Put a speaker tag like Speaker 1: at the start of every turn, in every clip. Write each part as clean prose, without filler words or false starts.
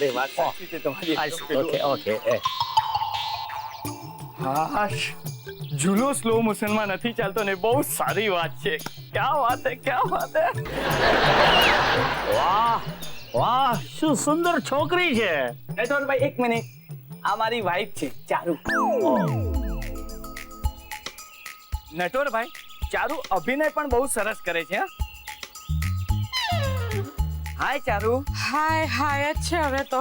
Speaker 1: અરે વાત સાચી છે તમારી.
Speaker 2: ઓકે ઓકે
Speaker 1: હાશ, ઝૂલો સ્લો મોશનમાં નથી ચાલતો ને, બહુ સારી વાત છે. ક્યા વાત હે, ક્યા વાત હે.
Speaker 2: વાહ વાહ, શું સુંદર છોકરી છે.
Speaker 1: ભાઈ એક મિનિટ, આ મારી વાઈફ છે ચારુ. નટવરભાઈ, ચારુ અભિનય પણ બહુ સરસ કરે છે. હાય ચારુ.
Speaker 3: હાય હાય જ છે હવે તો.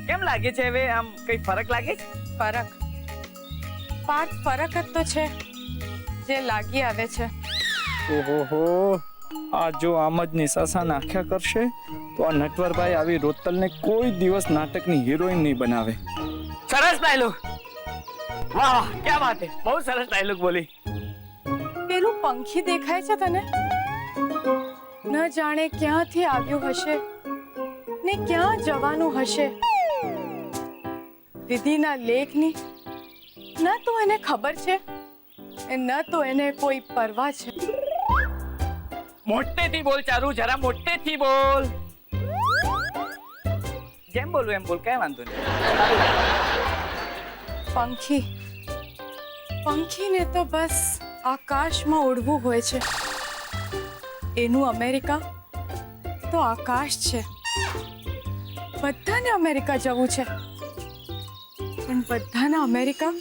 Speaker 1: કેમ લાગે છે હવે, આમ કઈ ફરક લાગે છે?
Speaker 3: ફરક જ તો છે જે લાગી આવે છે.
Speaker 1: ઓહો, આ જો આમ જ નિશાસા નાખ્યા કરશે તો આ નટવરભાઈ આવી રોતલને કોઈ દિવસ નાટકની હિરોઈન નહીં બનાવે. સરસ ડાયલોગ. વાહ વાહ, ક્યા વાત હે, બહુ સરસ ડાયલોગ બોલી.
Speaker 3: પેલું પંખી દેખાય છે તને? ન જાણે ક્યાંથી આવ્યું હશે ને ક્યાં જવાનું હશે. વિધિના લેખની ન તો એને ખબર છે ન તો એને કોઈ પરવા છે.
Speaker 1: મોટેથી બોલ ચારુ, જરા મોટેથી બોલ. જેમ બોલું એમ બોલ, કઈ વાંધો નહીં.
Speaker 3: પંખીને તો બસ આકાશમાં ઉડવું હોય છે. એનું અમેરિકા તો આકાશ છે. બધાને અમેરિકા જવું છે, પણ બધાના અમેરિકા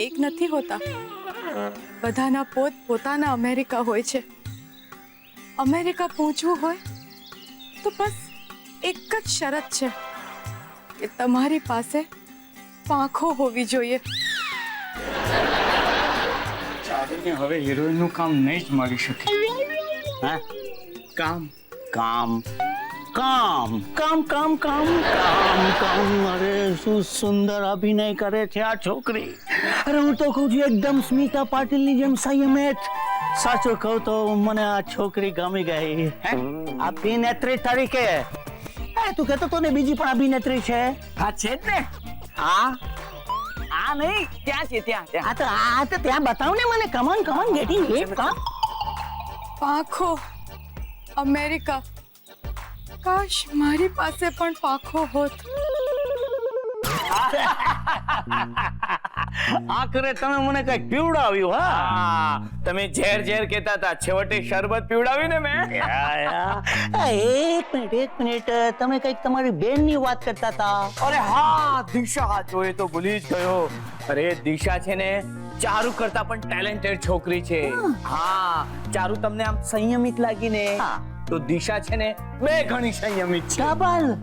Speaker 3: એક નથી હોતા. બધાના પોતાના અમેરિકા હોય છે. અમેરિકા પહોંચવું હોય તો બસ એક જ શરત છે કે તમારી પાસે પાંખો હોવી જોઈએ.
Speaker 1: ચારુને હવે હિરોઈનનું કામ નહીં જ મળી શકે.
Speaker 2: હા,
Speaker 1: કામ
Speaker 2: કામ કામ કામ કામ કામ કામ કામ. અરે શું સુંદર અભિનય કરે છે આ છોકરી. અરે હું તો કહું છું એકદમ સ્મિતા પાટીલની જેમ સંયમિત. સાચું કહું તો મને આ છોકરી ગમી ગઈ. અભિનેત્રી તરીકે. તું કહેતો તો ને બીજી પણ અભિનેત્રી છે.
Speaker 1: હા છે જ ને.
Speaker 2: આ
Speaker 1: નહીં, ત્યાં છે, ત્યાં.
Speaker 2: આ તો ત્યાં બતાવ ને મને. Come on getting it.
Speaker 3: પાંખો અમેરિકા. કાશ મારી પાસે પણ પાંખો હોત.
Speaker 2: આખરે તમે મને કઈક પીવડાવ્યું. હા,
Speaker 1: તમે ઝેર કહેતા હતા, છેવટે શરબત પીવડાવી ને મેં.
Speaker 2: એક મિનિટ તમે કઈક તમારી બેનની વાત કરતા હતા.
Speaker 1: અરે હા, દિશા. જો એ તો ભૂલી જ ગયો. અરે દિશા છે ને ચારુ કરતા પણ ટેલેન્ટેડ છોકરી છે. હા, ચારુ તમને આમ સંયમિત લાગી ને, તો દિશા છે ને બે ઘણી સંયમિત છે.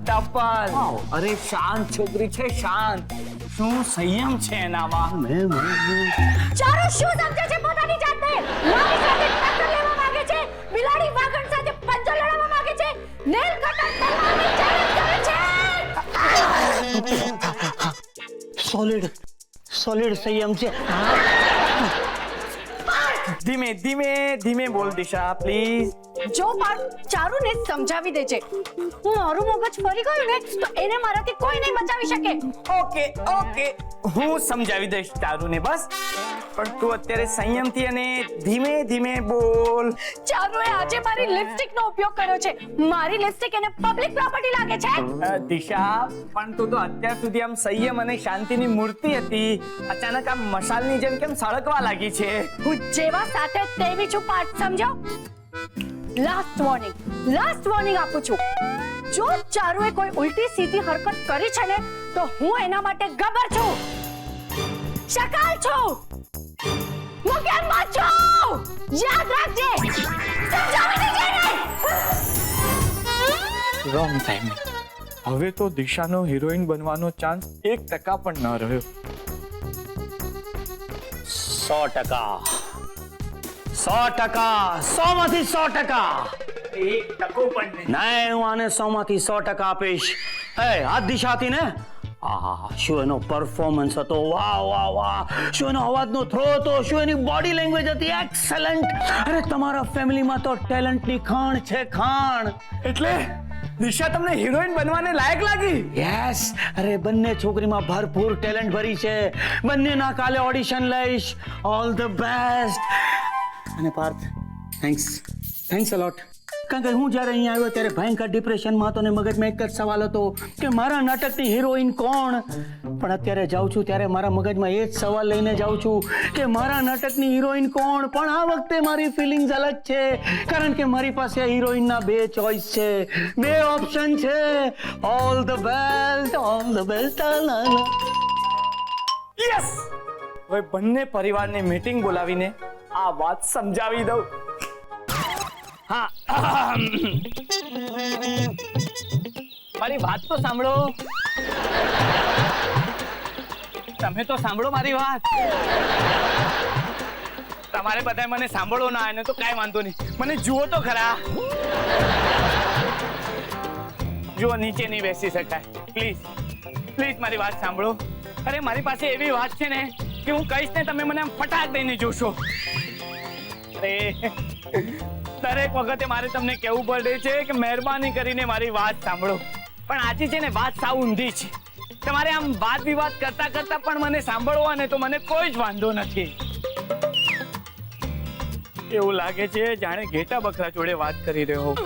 Speaker 1: ટપલ. અરે શાંત છોકરી છે, શાંત. શું સંયમ છે એનામાં.
Speaker 4: ચારુ શું સમજે છે પોતાની જાતને? મારી સાથે ટક્કર લેવા માંગે છે, બિલાડી વાઘણ સાથે પંજો લડાવવા માંગે છે, નેલ કટર તલવારની ચેલેન્જ કરે છે.
Speaker 2: સોલિડ સંયમ છે.
Speaker 1: ધીમે બોલ દિશા, પ્લીઝ.
Speaker 4: જો પણ ચારુને સમજાવી દે છે. મારું મગજ ફરી ગયું ને તો એને મારાથી કોઈ નહીં બચાવી શકે.
Speaker 1: ઓકે, હું સમજાવી દઈશ ચારુને. બસ, પણ તું અત્યારે સંયમથી અને ધીમે બોલ.
Speaker 4: ચારુએ આજે મારી લિપસ્ટિકનો ઉપયોગ કર્યો છે. મારી લિપસ્ટિક એને પબ્લિક પ્રોપર્ટી લાગે છે.
Speaker 1: દિશા, પણ તું તો અત્યાર સુધી આમ સંયમ અને શાંતિની મૂર્તિ હતી. અચાનક આમ મસાલની જેમ કેમ સળગવા લાગી છે?
Speaker 4: હું જેવા સાથે તેવી છું, પાઠ સમજો. લાસ્ટ વોર્નિંગ આપું છું. જો ચારુએ કોઈ ઉલટી સીધી હરકત કરી છે ને તો હું એના માટે ગબર છું, શકાલ છું, મુકેમ્મા છું. યાદ રાખજે. સમજાવી દેજે ને.
Speaker 1: Wrong time. હવે તો દિશાનો હિરોઈન બનવાનો ચાન્સ 1% પણ ન રહ્યો.
Speaker 2: 100%. 100%. 1% પણ નહીં. હું આને 100 માંથી 100% આપીશ. આ દિશા હતી ને. શું એનો પરફોર્મન્સ હતો. વાહ. શું એનો અવાજનો થ્રો હતો. શું એની બોડી લેંગ્વેજ હતી. એક્સેલન્ટ. અરે તમારા ફેમિલીમાં તો ટેલેન્ટની ખાણ છે, ખાણ.
Speaker 1: એટલે દિશા તમને હિરોઈન બનવાને લાયક લાગી?
Speaker 2: યસ. અરે બંને છોકરીમાં ભરપૂર ટેલેન્ટ ભરી છે. બંનેના કાલે ઓડિશન લઈશ. All the best. અને પાર્થ, થેન્ક્સ અ લોટ. કારણ કે હું જ્યારે અહીંયા આવ્યો ત્યારે ભયંકર ડિપ્રેશનમાં હતો ને મગજમાં એક જ સવાલ હતો કે મારા નાટકની હિરોઈન કોણ. પણ અત્યારે જાઉં છું ત્યારે મારા મગજમાં એ જ સવાલ લઈને જાઉં છું કે મારા નાટકની હિરોઈન કોણ. પણ આ વખતે મારી ફિલિંગ્સ અલગ છે, કારણ કે મારી પાસે હિરોઈનના 2 ચોઇસ છે, 2 ઓપ્શન છે. All the best, all the best.
Speaker 1: Yes, હવે બંને પરિવારને મીટિંગ બોલાવીને આ વાત સમજાવી દઉં. હા, મારી વાત તો સાંભળો. તમે તો સાંભળો મારી વાત. તમારે બધાય મને સાંભળો ના એને તો કાંઈ વાંધો નહીં, મને જુઓ તો ખરા. જુઓ, નીચે નહીં બેસી શકાય. પ્લીઝ પ્લીઝ મારી વાત સાંભળો. અરે મારી પાસે એવી વાત છે ને કે હું કહીશ ને તમે મને આમ ફટાક દઈને જોશો. અરે દરેક વખતે મારે તમને કહેવું પડે છે કે મહેરબાની કરીને મારી વાત સાંભળો. પણ આજે છે ને વાત સાવ ઊંધી છે. તમારે આમ વાદ વિવાદ કરતા કરતા પણ મને સાંભળવો ને તો મને કોઈ જ વાંધો નથી. એવું લાગે છે જાણે ઘેટા બકરા જોડે વાત કરી રહ્યો હોઉં.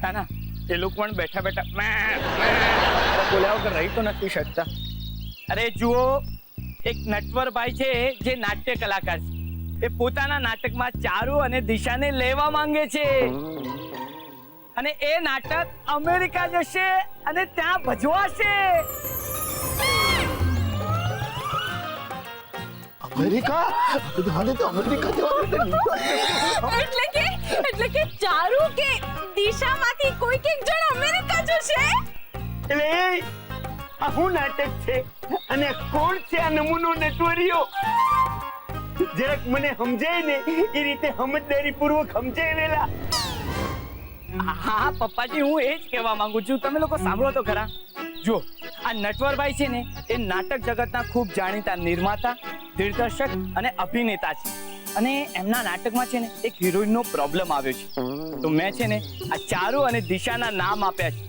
Speaker 1: ના ના, એ લોકો પણ બેઠા બેઠા બોલ્યા વગર રહી તો નથી શકતા. અરે જુઓ, એક નટવરભાઈ છે જે નાટ્ય કલાકાર છે. એ પોતાના નાટકમાં ચારુ અને દિશાને લેવા માંગે છે અને એ નાટક અમેરિકા જશે અને ત્યાં ભજવાશે.
Speaker 5: અમેરિકા? મને તો અમેરિકા જવાનું
Speaker 3: એટલે કે ચારુ કે દિશામાંથી કોઈક એક જણ અમેરિકા જશે.
Speaker 2: એટલે આ હું નાટક છે અને કોણ છે આ નમૂનો નટવરિયો? જરાક મને સમજાય ને એ રીતે સમજદારી પૂર્વક સમજાય વેલા.
Speaker 1: હા પપ્પાજી, હું એ જ કહેવા માંગુ છું. તમે લોકો સાંભળો તો ખરા. જો, આ નટવરભાઈ છે ને એ નાટક જગતના ખૂબ જાણીતા નિર્માતા, દિગ્દર્શક અને અભિનેતા છે. અને એમના નાટકમાં છે ને એક હિરોઈનનો પ્રોબ્લેમ આવ્યો છે. તો મેં છે ને આ ચારુ અને દિશાના નામ આપ્યા છે.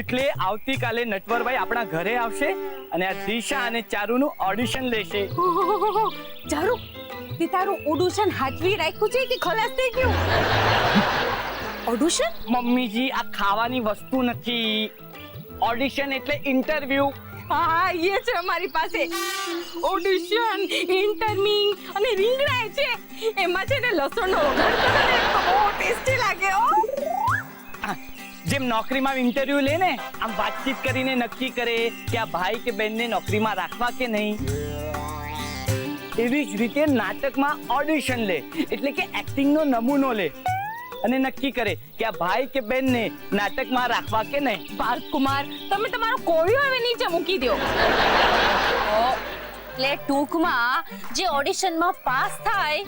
Speaker 1: એટલે આવતીકાલે નટવરભાઈ આપણા ઘરે આવશે અને આ દિશા અને ચારુનું ઓડિશન લેશે.
Speaker 3: ચારુ, તે તારું ઓડિશન હાચવી રાખ્યું છે કે ખલાસ થઈ ગયું? ઓડિશન?
Speaker 1: મમ્મીજી, આ ખાવાની વસ્તુ નથી. ઓડિશન એટલે ઇન્ટરવ્યુ.
Speaker 3: હા, એ છે અમારી પાસે. ઓડિશન, ઇન્ટરવ્યુ અને રીંગણા છે. એમાં છે ને લસણનો વઘાર કરો ને તો બહુ ટેસ્ટી લાગે.
Speaker 1: જેમ નોકરીમાં ઇન્ટરવ્યુ લે ને, આમ વાતચીત કરીને નક્કી કરે કે આ ભાઈ કે બહેનને નોકરીમાં રાખવા કે નહીં, એવી જ રીતે નાટકમાં ઓડિશન લે એટલે કે એક્ટિંગનો નમૂનો લે અને નક્કી કરે કે આ ભાઈ કે બહેનને નાટકમાં રાખવા કે નહીં.
Speaker 3: પાર્થ કુમાર, તમે તમારો કોળિયો હવે નીચે મૂકી દો.
Speaker 6: એટલે ટૂંકમાં જે ઓડિશનમાં પાસ થાય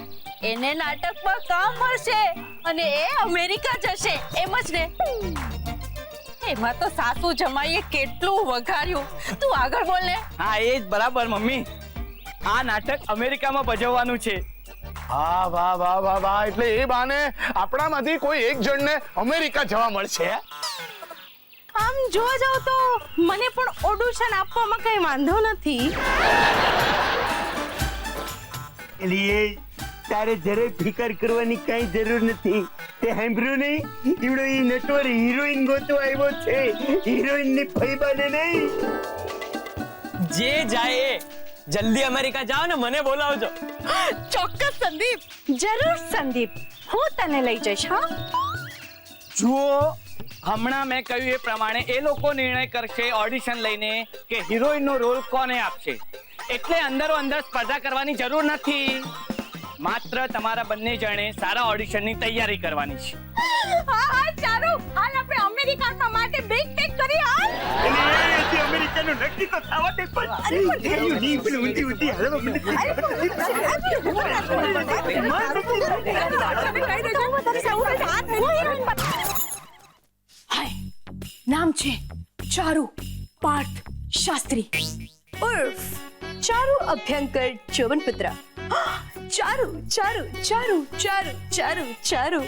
Speaker 6: એને નાટકમાં કામ મળશે અને એ અમેરિકા જશે, એમ જ ને? એમાં તો સાસુ જમાઈએ કેટલું વઘાર્યું. તું આગળ બોલ ને.
Speaker 1: હા, એ જ બરાબર મમ્મી. આ નાટક અમેરિકામાં ભજવવાનું છે.
Speaker 5: હા, વાહ વાહ વાહ વાહ. એટલે એ બાને આપણામાંથી કોઈ એક જણને અમેરિકા જવા મળશે.
Speaker 3: આમ જોવા જાવ તો મને પણ ઓડિશન આપવામાં કઈ વાંધો નથી.
Speaker 2: એટલે તારે જરાય ફિકર કરવાની કઈ જરૂર નથી. તે સાંભળ્યું નહીં? ઈવડો ઈ નટવર હિરોઈન ગોતવા આવ્યો છે, હિરોઈન ની ફઈબાને નહીં.
Speaker 1: જે જાય એ જલ્દી અમેરિકા જાઓ ને મને બોલાવજો.
Speaker 3: ચોક્કસ સંદીપ.
Speaker 4: જરૂર સંદીપ, હું તને લઈ જઈશ. હા,
Speaker 1: જુઓ, હમણાં મેં કહ્યું એ પ્રમાણે એ લોકો નિર્ણય કરશે ઓડિશન લઈને કે હિરોઈનનો રોલ કોને આપશે. એટલે અંદરો અંદર સ્પર્ધા કરવાની જરૂર નથી. માત્ર તમારા બંને જણે સારા ઓડિશનની તૈયારી કરવાની છે.
Speaker 3: હા, ચાલો હાલ આપણે અમેરિકા માટે બેગ પેક કરી. હાલ.
Speaker 2: એટલે અમેરિકાનું નક્કી તો થવા દે.
Speaker 3: નામ છે ચારુ પાર્થ શાસ્ત્રી ઉર્ફ ચારુ અભ્યંકર ચોવનપુત્ર. ચારુ ચારુ ચારુ ચારુ ચારુ ચારુ.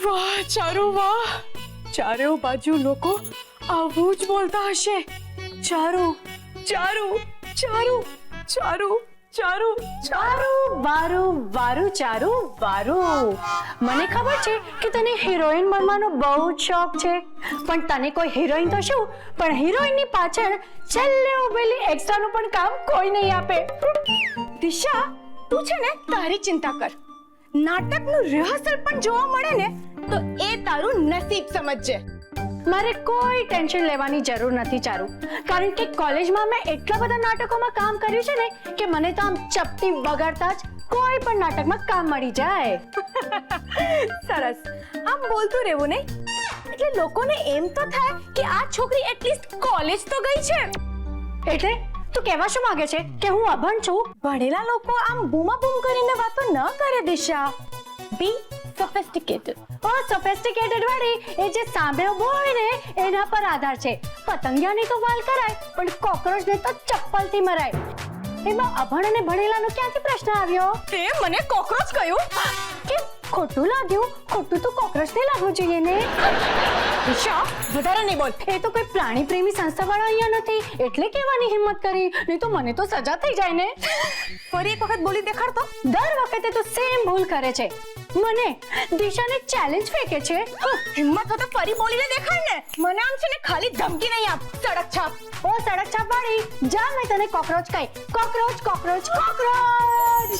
Speaker 3: વાહ ચારુ વાહ. ચારે બાજુ લોકો આવું જ બોલતા હશે. ચારુ ચારુ ચારુ ચારુ
Speaker 4: ચારુ ચારુ વારું ચારુ વારું. મને ખબર છે કે તને હિરોઈન બનવાનો બહુ જ શોખ છે, પણ તને કોઈ હિરોઈન તો શું, પણ હિરોઈનની પાછળ છેલ્લે ઉભેલી એક્સ્ટ્રાનું પણ કામ કોઈ નહીં આપે. દિશા, તું છે ને તારી ચિંતા કર. નાટકનું રિહર્સલ પણ જોવા મળે ને તો એ તારું નસીબ સમજજે. મારે કોઈ ટેન્શન લેવાની જરૂર નથી ચારુ, કારણ કે કોલેજમાં મેં એટલા બધા નાટકોમાં કામ કર્યું છે ને કે મને તો આમ ચપટી વગાડતા જ કોઈ પણ નાટકમાં કામ મળી જાય. સરસ, આમ બોલતું રહેવું નહીં, એટલે લોકોને એમ તો થાય કે આ છોકરી એટલીસ્ટ કોલેજ તો ગઈ છે. એટલે તું કહેવા શું માંગે છે કે હું અભણ છું? ભણેલા લોકો આમ બૂમાબૂમ કરીને વાતો ન કરે દિશા. બી સોફિસ્ટિકેટેડ. ઓ સોફિસ્ટિકેટેડ વાળી એ જે સાંભળ્યો હોય ને એના પર આધાર છે. પતંગિયાની તો વાલ કરાય, પણ કોકરોચને તો ચપ્પલથી મરાય. એમાં અભણ અને ભણેલાનો ક્યાંથી પ્રશ્ન આવ્યો? તે મને કોકરોચ કહ્યું કે ખોટું લાગ્યું? ખોટું તો કોકરોચને લાગવું જોઈએ ને. દિશા, વધારે નહીં બોલ. એ તો કોઈ પ્રાણી પ્રેમી સંસ્થાવાળા અહીંયા નથી એટલે કહેવાની હિંમત કરી, નહીં તો મને તો સજા થઈ જાય ને. ફરી એક વખત બોલી દેખાડ તો. દર વખતે તો સેમ ભૂલ કરે છે. મને દિશાને ચેલેન્જ ફેંકે છે. હિંમત હોય તો ફરી બોલીને દેખાડ ને. મને આમ છે ને ખાલી ધમકી નહીં આપ. સડક છાપ. ઓ સડક છાપ વાળી, જા મેં તને કોકરોચ કહી. Cockroach cockroach cockroach.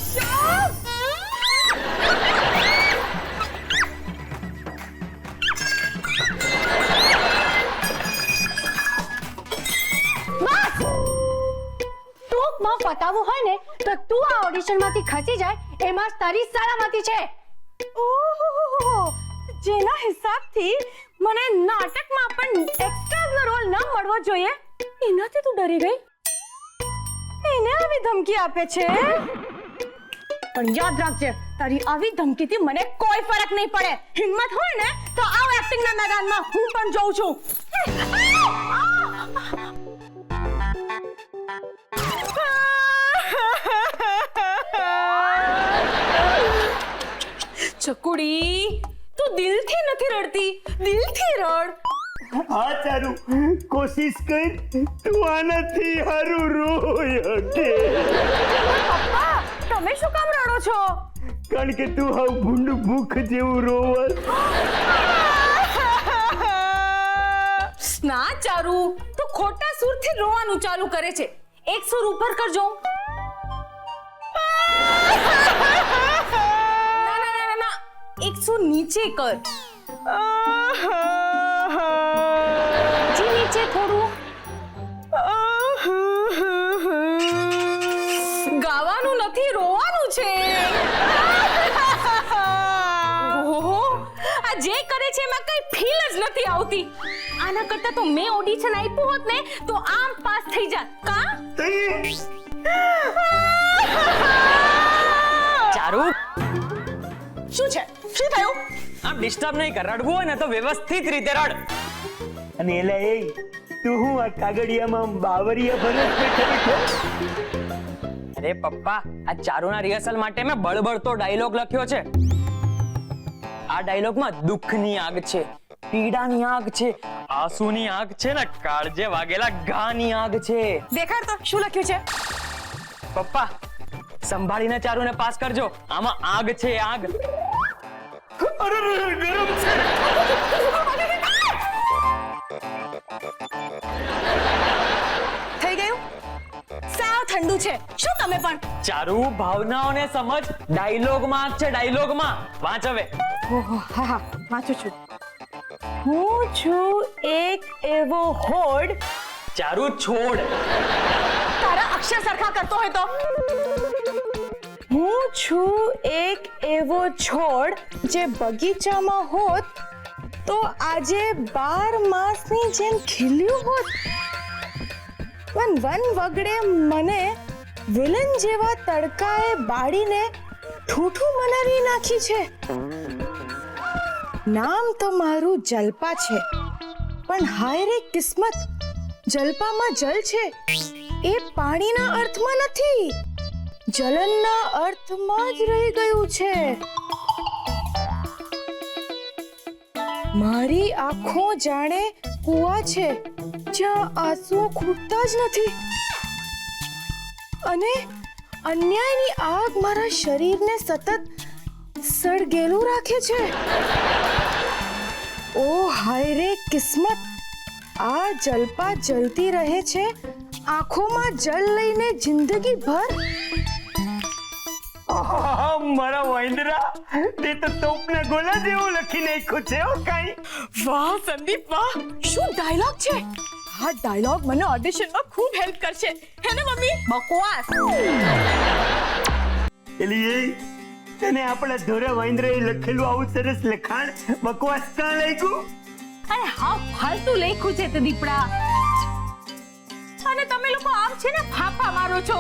Speaker 4: બસ, ટૂંકમાં પતાવવું હોય ને તો તું આ ઓડિશનમાંથી ખસી જાય એમાં તારી સલામતી છે. ઓહો, જેના હિસાબથી મને નાટકમાં પણ એક્સ્ટ્રાનો રોલ ન મળવો જોઈએ એનાથી તું ડરી ગઈ. એને આવી ધમકી આપે છે. પણ યાદ રાખજે, તારી આવી ધમકીથી મને કોઈ ફરક નહીં પડે. હિંમત હોય ને તો આવ એક્ટિંગના મેદાનમાં, હું પણ જોઉં છું. ચકુડી, તું દિલથી નથી રડતી, દિલથી રડ.
Speaker 2: હા ચારુ, કોશિશ કર, તું આનાથી હારું રોય કે.
Speaker 4: પપ્પા, તમે શું કામ રડો છો?
Speaker 2: કારણ કે તું હાવ ભૂંડ ભૂખ જેવું રોવસ.
Speaker 3: ના ચારુ, તું ખોટા સુરથી રોવાનું ચાલુ કરે છે. એક સુર ઉપર કરજો. ના, એક સુર નીચે કર.
Speaker 4: જી નીચે થોડું.
Speaker 3: ગાવાનું નથી, રોવાનું છે. ઓહો, આ જે કરે છે એમાં કઈ ફીલ જ નથી આવતી. આના કરતા તો મેં ઓડિશન આપ્યું હોત ને તો આમ પાસ થઈ જાત. કા
Speaker 1: ચારુ,
Speaker 4: શું છે? શું થયું?
Speaker 1: આમ ડિસ્ટર્બ નહીં કર. રડવું હોય ને તો વ્યવસ્થિત રીતે રડ.
Speaker 2: અને એલા એ તું હું આ કાગળિયામાં બાવરિયા ભરત બેઠો બેઠો.
Speaker 1: અરે પપ્પા, આ ચારુના રિહર્સલ માટે મેં બળબડતો ડાયલોગ લખ્યો છે. આ ડાયલોગમાં દુઃખની આગ છે, પીડાની આગ છે, આંસુની આગ છે ને કાળજે વાગેલા ઘાની આગ છે.
Speaker 4: દેખાડ તો શું લખ્યું છે?
Speaker 1: પપ્પા, સંભાળીને ચારુને પાસ કરજો. આમાં આગ છે, આગ.
Speaker 2: અરે ગરમ છે.
Speaker 4: થઈ ગયું? સાવ ઠંડુ છે. શું તમે પણ?
Speaker 1: ચારુ, ભાવનાઓને સમજ. ડાયલોગમાં આગ છે, ડાયલોગમાં. વાંચ હવે.
Speaker 4: ઓહો, હા, વાંચું છું. હું છું એક એવો હોડ.
Speaker 1: ચારુ, છોડ.
Speaker 4: તારા અક્ષર સરખા કરતો હોય તો. હું છું એક એવો છોડ જે બગીચામાં હોત તો આજે 12 માસની જેમ ખીલ્યું હોત. પણ વન વગડે મને વિલન જેવા તડકાએ બાળીને ઠૂઠું બનાવી નાખી છે. નામ તો મારું જલપા છે, પણ હાય રે કિસ્મત, જલપામાં જલ છે એ પાણીના અર્થમાં નથી, જલનના અર્થમાં જ રહી ગયું છે. મારી આંખો જાણે કુવા છે જ્યાં આંસુ ખૂટતા જ નથી. અને
Speaker 3: અન્યાયની આગ મારા શરીરને સતત સળગેલું રાખે છે. ઓ હાય રે કિસ્મત, આ જલપા જલતી રહે છે આંખોમાં જલ લઈને જિંદગી ભર.
Speaker 2: મારા વાંદરા, તે તો તોપના ગોલા જેવું લખી નાખ્યું છે. ઓ કાઈ
Speaker 3: વાહ સંદીપ વાહ, શું ડાયલોગ છે. આ ડાયલોગ મને ઓડિશનમાં ખૂબ હેલ્પ કરશે, હે ને મમ્મી?
Speaker 6: બકવાસ.
Speaker 2: એલી તને આપણા ધોરા વાંદરાએ લખેલું આવું સરસ લખાણ બકવાસ કાં લાગ્યું?
Speaker 6: અરે હા, ફાલતુ લખ્યું છે તે દીપડા. અને તમે લોકો આમ છે ને ફાફા મારો છો.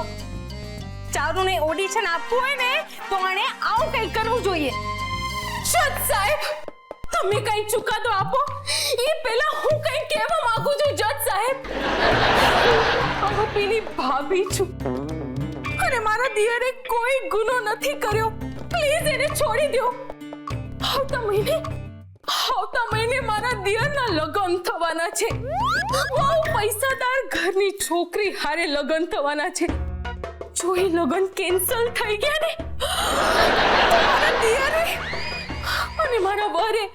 Speaker 6: ચારુને ઓડિશન આપવું હોય ને તો આણે આવું કંઈક કરવું જોઈએ.
Speaker 3: શત સાહેબ, તમે કઈ ચુકાદો આપો એ પહેલા હું કઈ કહેવા માંગુ છું. જજ સાહેબ, આરોપીની ભાભી છું અને મારા દિયરે કોઈ ગુનો નથી કર્યો. પ્લીઝ એને છોડી દો. આવતા મહિને મારા દિયરના લગ્ન થવાના છે. બહુ પૈસાદાર ઘરની છોકરી હારે લગ્ન થવાના છે. જો એ લગ્ન કેન્સલ થઈ ગયા ને તો મારા દિયરે અને મારા વરે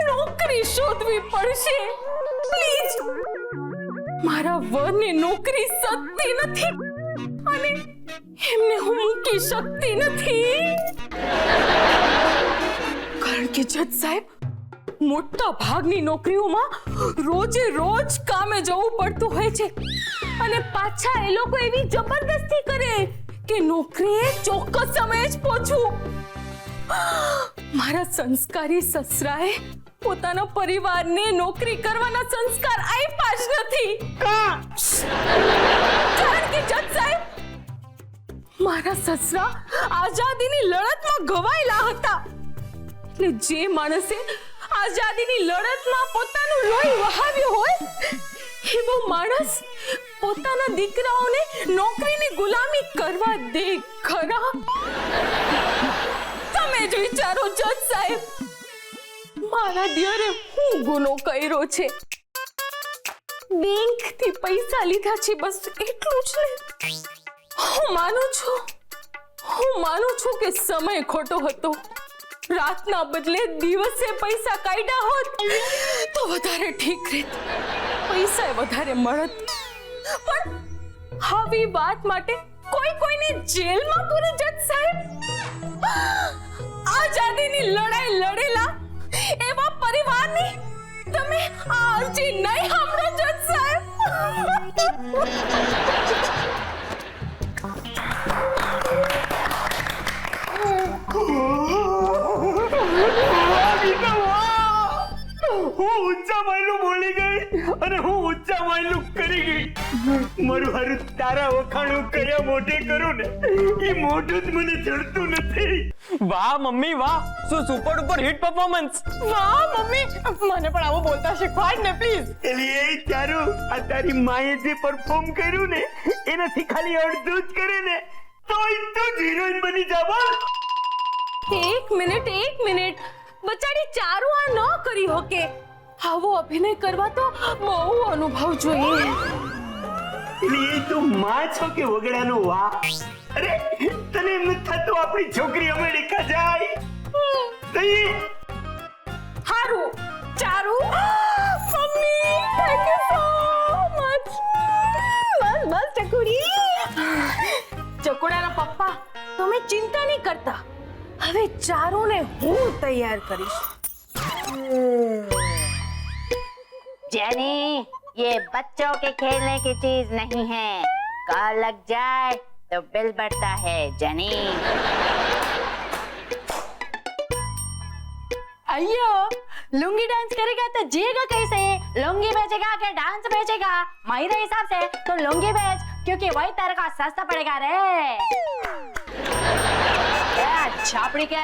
Speaker 3: નોકરી શોધવી પડશે. પ્લીઝ, મારા વરને નોકરી સત્તી નથી અને એમને હું મૂકી શકતી નથી. કારણ કે જજ સાહેબ, મોટા ભાગની નોકરીઓમાં રોજે રોજ કામે જવું પડતું હોય છે અને પાછા એ લોકો એવી જબરદસ્તી કરે કે નોકરીએ ચોક્કસ સમયે જ પહોંચવું. મારા સંસ્કારી સસરાએ પોતાના પરિવારને નોકરી કરવાના સંસ્કાર આપ્યા જ નથી. કારણ કે જજ સાહેબ, મારા સસરા આઝાદીની લડતમાં ઘવાયેલા હતા. એટલે જે માણસે આઝાદીની લડતમાં પોતાનું લોહી વહાવ્યું હોય એવો માણસ પોતાના દીકરાઓને નોકરીની ગુલામી કરવા દે ખરા? તમે જ વિચારો જજ સાહેબ, મારા દિયરે હું ગુનો કર્યો છે? બેંકથી પૈસા લીધા છે, બસ એટલું જ ને. હું માનું છું કે સમય ખોટો હતો. રાતના બદલે દિવસે પૈસા કાઢ્યા હોત તો વધારે ઠીક રહેત, પૈસા વધારે મળત. પણ આવી વાત માટે કોઈને જેલમાં પૂરે જજ સાહેબ? આઝાદીની લડાઈ લડેલા એવા પરિવારની તમે આ અરજી નહીં સાંભળો જજ સાહેબ?
Speaker 2: હું ઊંચા માયલું બોલી ગઈ અને હું ઊંચા માયલું કરી ગઈ. મારું હારું તારા વખાણું કર્યા મોઢે કરું ને એ મોઢું જ મને જડતું નથી.
Speaker 1: વાહ મમ્મી વાહ, શું સુપર ડુપર હિટ પરફોર્મન્સ.
Speaker 3: વાહ મમ્મી, મને પણ આવું બોલતા શીખવાડ ને પ્લીઝ.
Speaker 2: એલી એ ચારુ, આ તારી માએ જે પરફોર્મ કર્યું ને એનાથી ખાલી અડધું જ કરે ને તોય તું હિરોઈન બની જા.
Speaker 3: એક મિનિટ, બચારી ચારુ આ ન કરી હોકે. આવો અભિનય કરવા તો બહુ અનુભવ જોઈએ.
Speaker 2: એલી એ તું માં છો કે વગડાનો વાહ? અરે તને એમ નથી થતું આપણી છોકરી અમેરિકા જાય?
Speaker 3: હારું ચારુ, mummy thank you so much. બસ ચકુડી. ચકુડાના પપ્પા, તમે ચિંતા નહીં કરતા. હવે ચારુને હું તૈયાર કરીશ.
Speaker 7: जेनी, ये बच्चों के खेलने की चीज नहीं है. कॉल लग जाए तो बिल बढ़ता है जेनी.
Speaker 4: अयो, लुंगी डांस करेगा तो जिएगा कैसे? लुंगी बेचेगा कि डांस बेचेगा? मेरे हिसाब से तो लुंगी बेच, क्योंकि वही तेरे का सस्ता पड़ेगा रे. छापड़ी के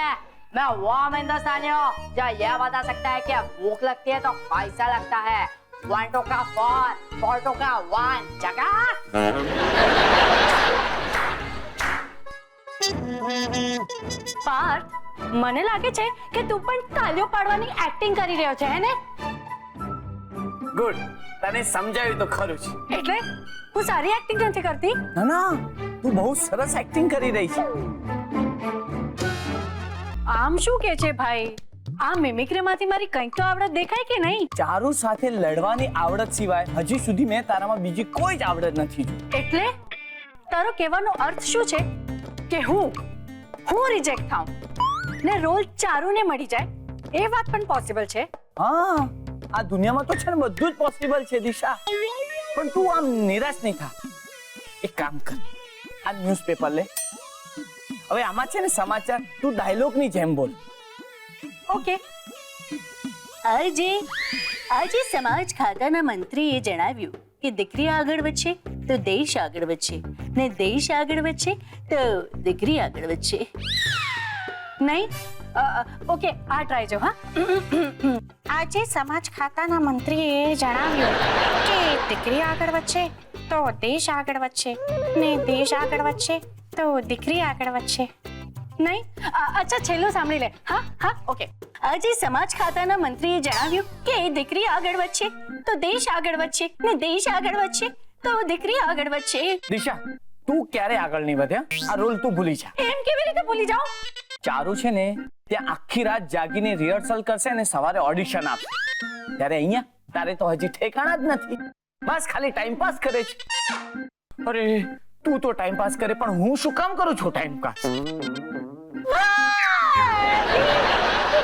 Speaker 4: मैं वो हिंदुस्तानी हूँ जो ये बता सकता है कि भूख लगती है तो पैसा लगता है. 1 2 का 4, 4 2 का 1. जगह પાર્થ, મને લાગે છે કે તું પણ તાલીઓ પાડવાની એક્ટિંગ કરી રહ્યો છે હે ને?
Speaker 1: ગુડ, તને સમજાયું તો ખરું છે.
Speaker 4: એટલે હું સારી એક્ટિંગ નથી કરતી?
Speaker 1: ના ના, તું બહુ સરસ એક્ટિંગ કરી રહી છે.
Speaker 4: આમ શું કે છે ભાઈ? આ મિમિક્રીમાંથી મારી કંઈક તો આવડત દેખાય કે નહીં?
Speaker 1: ચારુ સાથે લડવાની આવડત સિવાય હજી સુધી મેં તારામાં બીજી કોઈ જ આવડત નથી જોઈ.
Speaker 4: એટલે તારો કહેવાનો અર્થ શું છે કે હું રિજેક્ટ થાઉં ને રોલ ચારુને મળી જાય? એ વાત પણ પોસિબલ છે?
Speaker 1: હા, આ દુનિયામાં તો છે ને બધું જ પોસિબલ છે દિશા. પણ તું આમ નિરાશ નહીં થા. એક કામ કર, આ ન્યૂઝપેપર લે. હવે આમાં છે ને સમાચાર, તું ડાયલોગની જેમ બોલ.
Speaker 4: ઓકે.
Speaker 8: આજે સમાજ ખાતાના મંત્રીએ જણાવ્યું કે દીકરી આગળ વધશે તો દેશ આગળ વધશે ને દેશ આગળ વધશે તો દીકરી આગળ વધશે.
Speaker 4: નહીં? ઓકે, આ ટ્રાય જો. હા,
Speaker 7: આજે સમાજ ખાતાના મંત્રીએ જણાવ્યું કે દીકરી આગળ વધશે તો દેશ આગળ વધશે ને દેશ આગળ વધશે તો દીકરી આગળ વધશે.
Speaker 4: નહીં? અચ્છા, છેલ્લું સાંભળી લે. હા હા, ઓકે.
Speaker 8: આજે સમાજ ખાતાના મંત્રીએ જણાવ્યું કે દીકરી આગળ વધશે તો દેશ આગળ વધશે ને દેશ આગળ વધશે તો દીકરી આગળ વધશે.
Speaker 1: દિશા, તું ક્યારે આગળ નહીં વધે. આ રોલ તું ભૂલી જા.
Speaker 4: એમ કેવી રીતે ભૂલી જાઉં?
Speaker 1: ચારુ છે ને ત્યાં આખી રાત જાગીને રિહર્સલ કરશે અને સવારે ઓડિશન આપશે. ત્યારે અહીંયા તારે તો હજી ઠેકાણા જ નથી. બસ ખાલી ટાઈમ પાસ કરે છે. અરે તું તો ટાઈમ પાસ કરે, પણ હું શું કામ કરું છું ટાઈમ પાસ?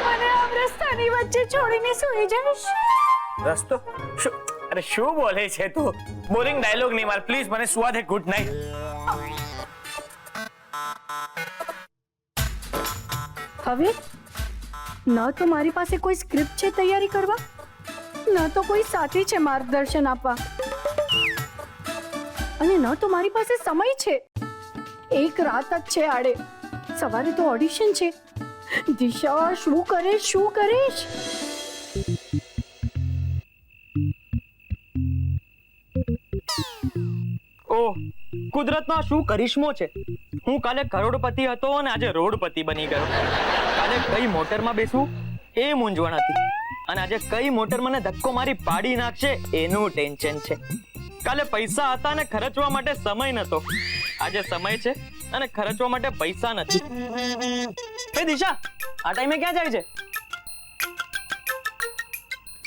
Speaker 4: મને આ રસ્તાની વચ્ચે છોડીને સૂઈ જઈશ?
Speaker 1: રસ્તો? શું? અરે શું બોલે છે તું? બોરિંગ ડાયલોગ નહીં માર, પ્લીઝ મને સુવા દે. Good night.
Speaker 4: હવે ન તો મારી પાસે કોઈ સ્ક્રિપ્ટ છે તૈયારી કરવા, ન તો કોઈ સાથી છે માર્ગદર્શન આપવા, અને ન તો મારી પાસે સમય છે. એક રાત જ છે આડે, સવારે તો ઓડિશન છે. દિશા, શું કરીશ?
Speaker 9: ઓહ, કુદરતનો આ શું કરિશ્મો છે. હું કાલે કરોડપતિ હતો અને આજે રોડપતિ બની ગયો. કાલે કઈ મોટરમાં બેસવું એ મૂંઝવણ હતી, અને આજે કઈ મોટર મને ધક્કો મારી પાડી નાખશે એનું ટેન્શન છે. કાલે પૈસા હતા અને ખર્ચવા માટે સમય નતો. આજે સમય છે અને ખર્ચવા માટે પૈસા નથી. એ દિશા, આ ટાઈમે ક્યાં જાય છે?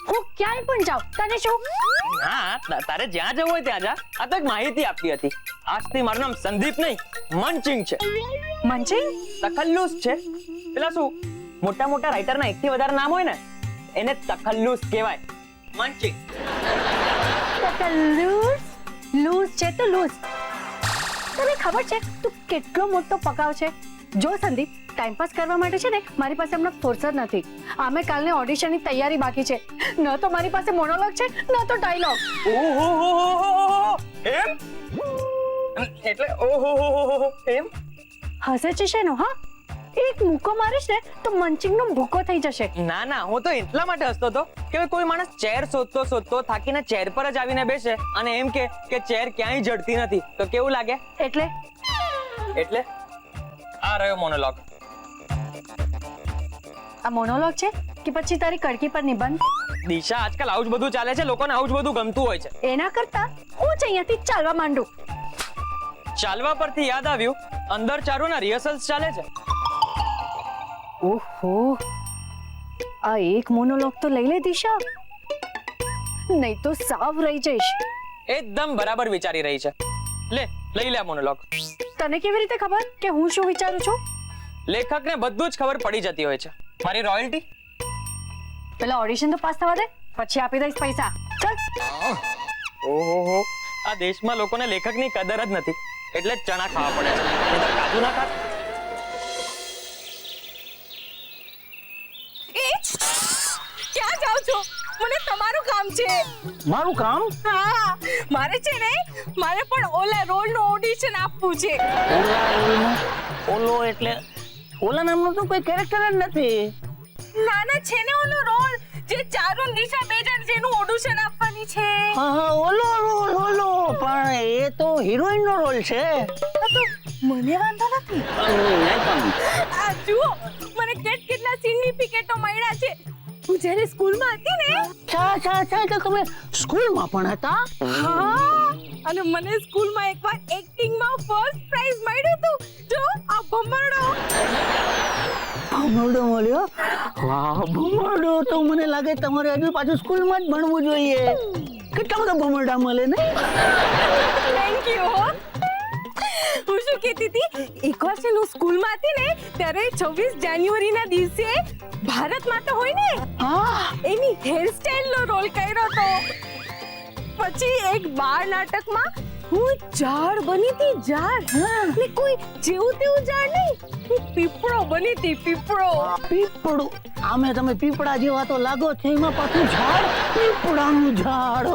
Speaker 4: હું ક્યાંય પણ જાઉં, તને શું?
Speaker 9: ના, તારે જ્યાં જવું હોય ત્યાં જા. આ તો એક માહિતી આપી હતી. આજથી મારું નામ સંદીપ નહીં, મંચિંગ છે.
Speaker 4: મંચિંગ?
Speaker 9: તખલ્લુસ છે. પેલા શું મોટા મોટા રાઇટરના એકથી વધારે નામ હોય ને એને તખલ્લુસ કહેવાય. મંચિંગ.
Speaker 4: લૂઝ છે તો લૂઝ. તને ખબર છે તું કેટલો મોટો પકાવ છે? જો સંદીપ, ટાઈમ પાસ કરવા માટે છે ને મારી પાસે હમણાં ફુરસદ નથી. આમે કાલને ઓડિશનની તૈયારી બાકી છે. ન તો મારી પાસે મોનોલોગ છે, ન તો ડાયલોગ.
Speaker 9: ઓહો, એમ? એટલે ઓહો એમ?
Speaker 4: હસે છે શેનો? હા, એક મુક્કો મારીશ ને તો મંચિંગનો ભૂકો થઈ જશે.
Speaker 9: ના, હું તો એટલા માટે હસતો હતો કે કોઈ માણસ ચેર શોધતો થાકીને ચેર પર જ આવીને બેસે અને એમ કે ચેર ક્યાંય જડતી નથી તો કેવું લાગે?
Speaker 4: એટલે
Speaker 9: આ રહ્યો મોનોલોગ.
Speaker 4: આ મોનોલોગ છે કે પછી તારી કડકી પર નિબંધ?
Speaker 9: દિશા, આજકાલ આવું જ બધું ચાલે છે. લોકોને આવું જ બધું ગમતું હોય છે.
Speaker 4: એના કરતા હું જ અહીંયાથી ચાલવા માંડું.
Speaker 9: ચાલવા પરથી યાદ આવ્યું, અંદર ચારુના રિહર્સલ્સ ચાલે છે.
Speaker 4: ઓહો, આ એક મોનોલોગ તો લઈ લે દિશા, નહીં તો સાવ રહી જઈશ.
Speaker 9: એકદમ બરાબર વિચારી રહી છે. લઈ લે મોનોલોગ.
Speaker 4: તને કેવી રીતે ખબર કે હું શું વિચારું છું?
Speaker 9: લેખકને બધું જ ખબર પડી જતી હોય છે. મારી રોયલ્ટી?
Speaker 4: પેલા ઓડિશન તો પાસ થવા દે, પછી આપી દઈશ પૈસા. ચાલ.
Speaker 9: ઓહો, આ દેશમાં લોકોને લેખકની કદર જ નથી, એટલે જ ચણા ખાવા પડે છે. નહીંતર કાજુ ના ખાત.
Speaker 3: ક્યાં જાવ છો? મને તમારું કામ છે.
Speaker 2: મારું કામ?
Speaker 3: હા, મારે છે ને પણ ઓલા રોલનું ઓડિશન આપવું છે.
Speaker 2: ઓલો એટલે ઓલા નામનો તો કોઈ કેરેક્ટર જ નથી.
Speaker 3: નાના છે ને ઓલો રોલ જે ચારુ ને દિશા બે જણ જેનું ઓડિશન આપવાની છે.
Speaker 2: હા, ઓલો રોલ, પણ એ તો હિરોઈન નો રોલ છે.
Speaker 3: મને વાંધો નથી. આ જુઓ, મને કેટલા સિગ્નિફિકેટો મળ્યા છે હું જ્યારે સ્કૂલમાં હતી ને
Speaker 2: અચ્છા તો તમે સ્કૂલમાં પણ હતા?
Speaker 3: હા, અને મને સ્કૂલમાં એકવાર એક્ટિંગમાં ફર્સ્ટ પ્રાઇઝ મળ્યું હતું. જો આ ભમરડો.
Speaker 2: ભમરડો મળ્યો? વાહ, ભમરડો તો મને લાગે તમારે હજુ પાછું સ્કૂલમાં જ ભણવું જોઈએ. કેટલા બધા ભમરડા મળે ને?
Speaker 3: Thank you. હું શું કહેતી હતી, એકવાર છે હું સ્કૂલમાં હતી ને ત્યારે 26 જાન્યુઆરીના દિવસે ભારત માતા હોય ને, એની હેરસ્ટાઈલનો રોલ કર્યો હતો. પછી એક બાળ નાટકમાં હું ઝાડ બની હતી, ઝાડ. ને કોઈ જેવું તેવું ઝાડ નહીં, હું પીપળો બની હતી, પીપળો.
Speaker 2: પીપળો? આમે તમે પીપળા જેવા તો લાગો છો, એમાં પાછું ઝાડ, પીપળાનું ઝાડ.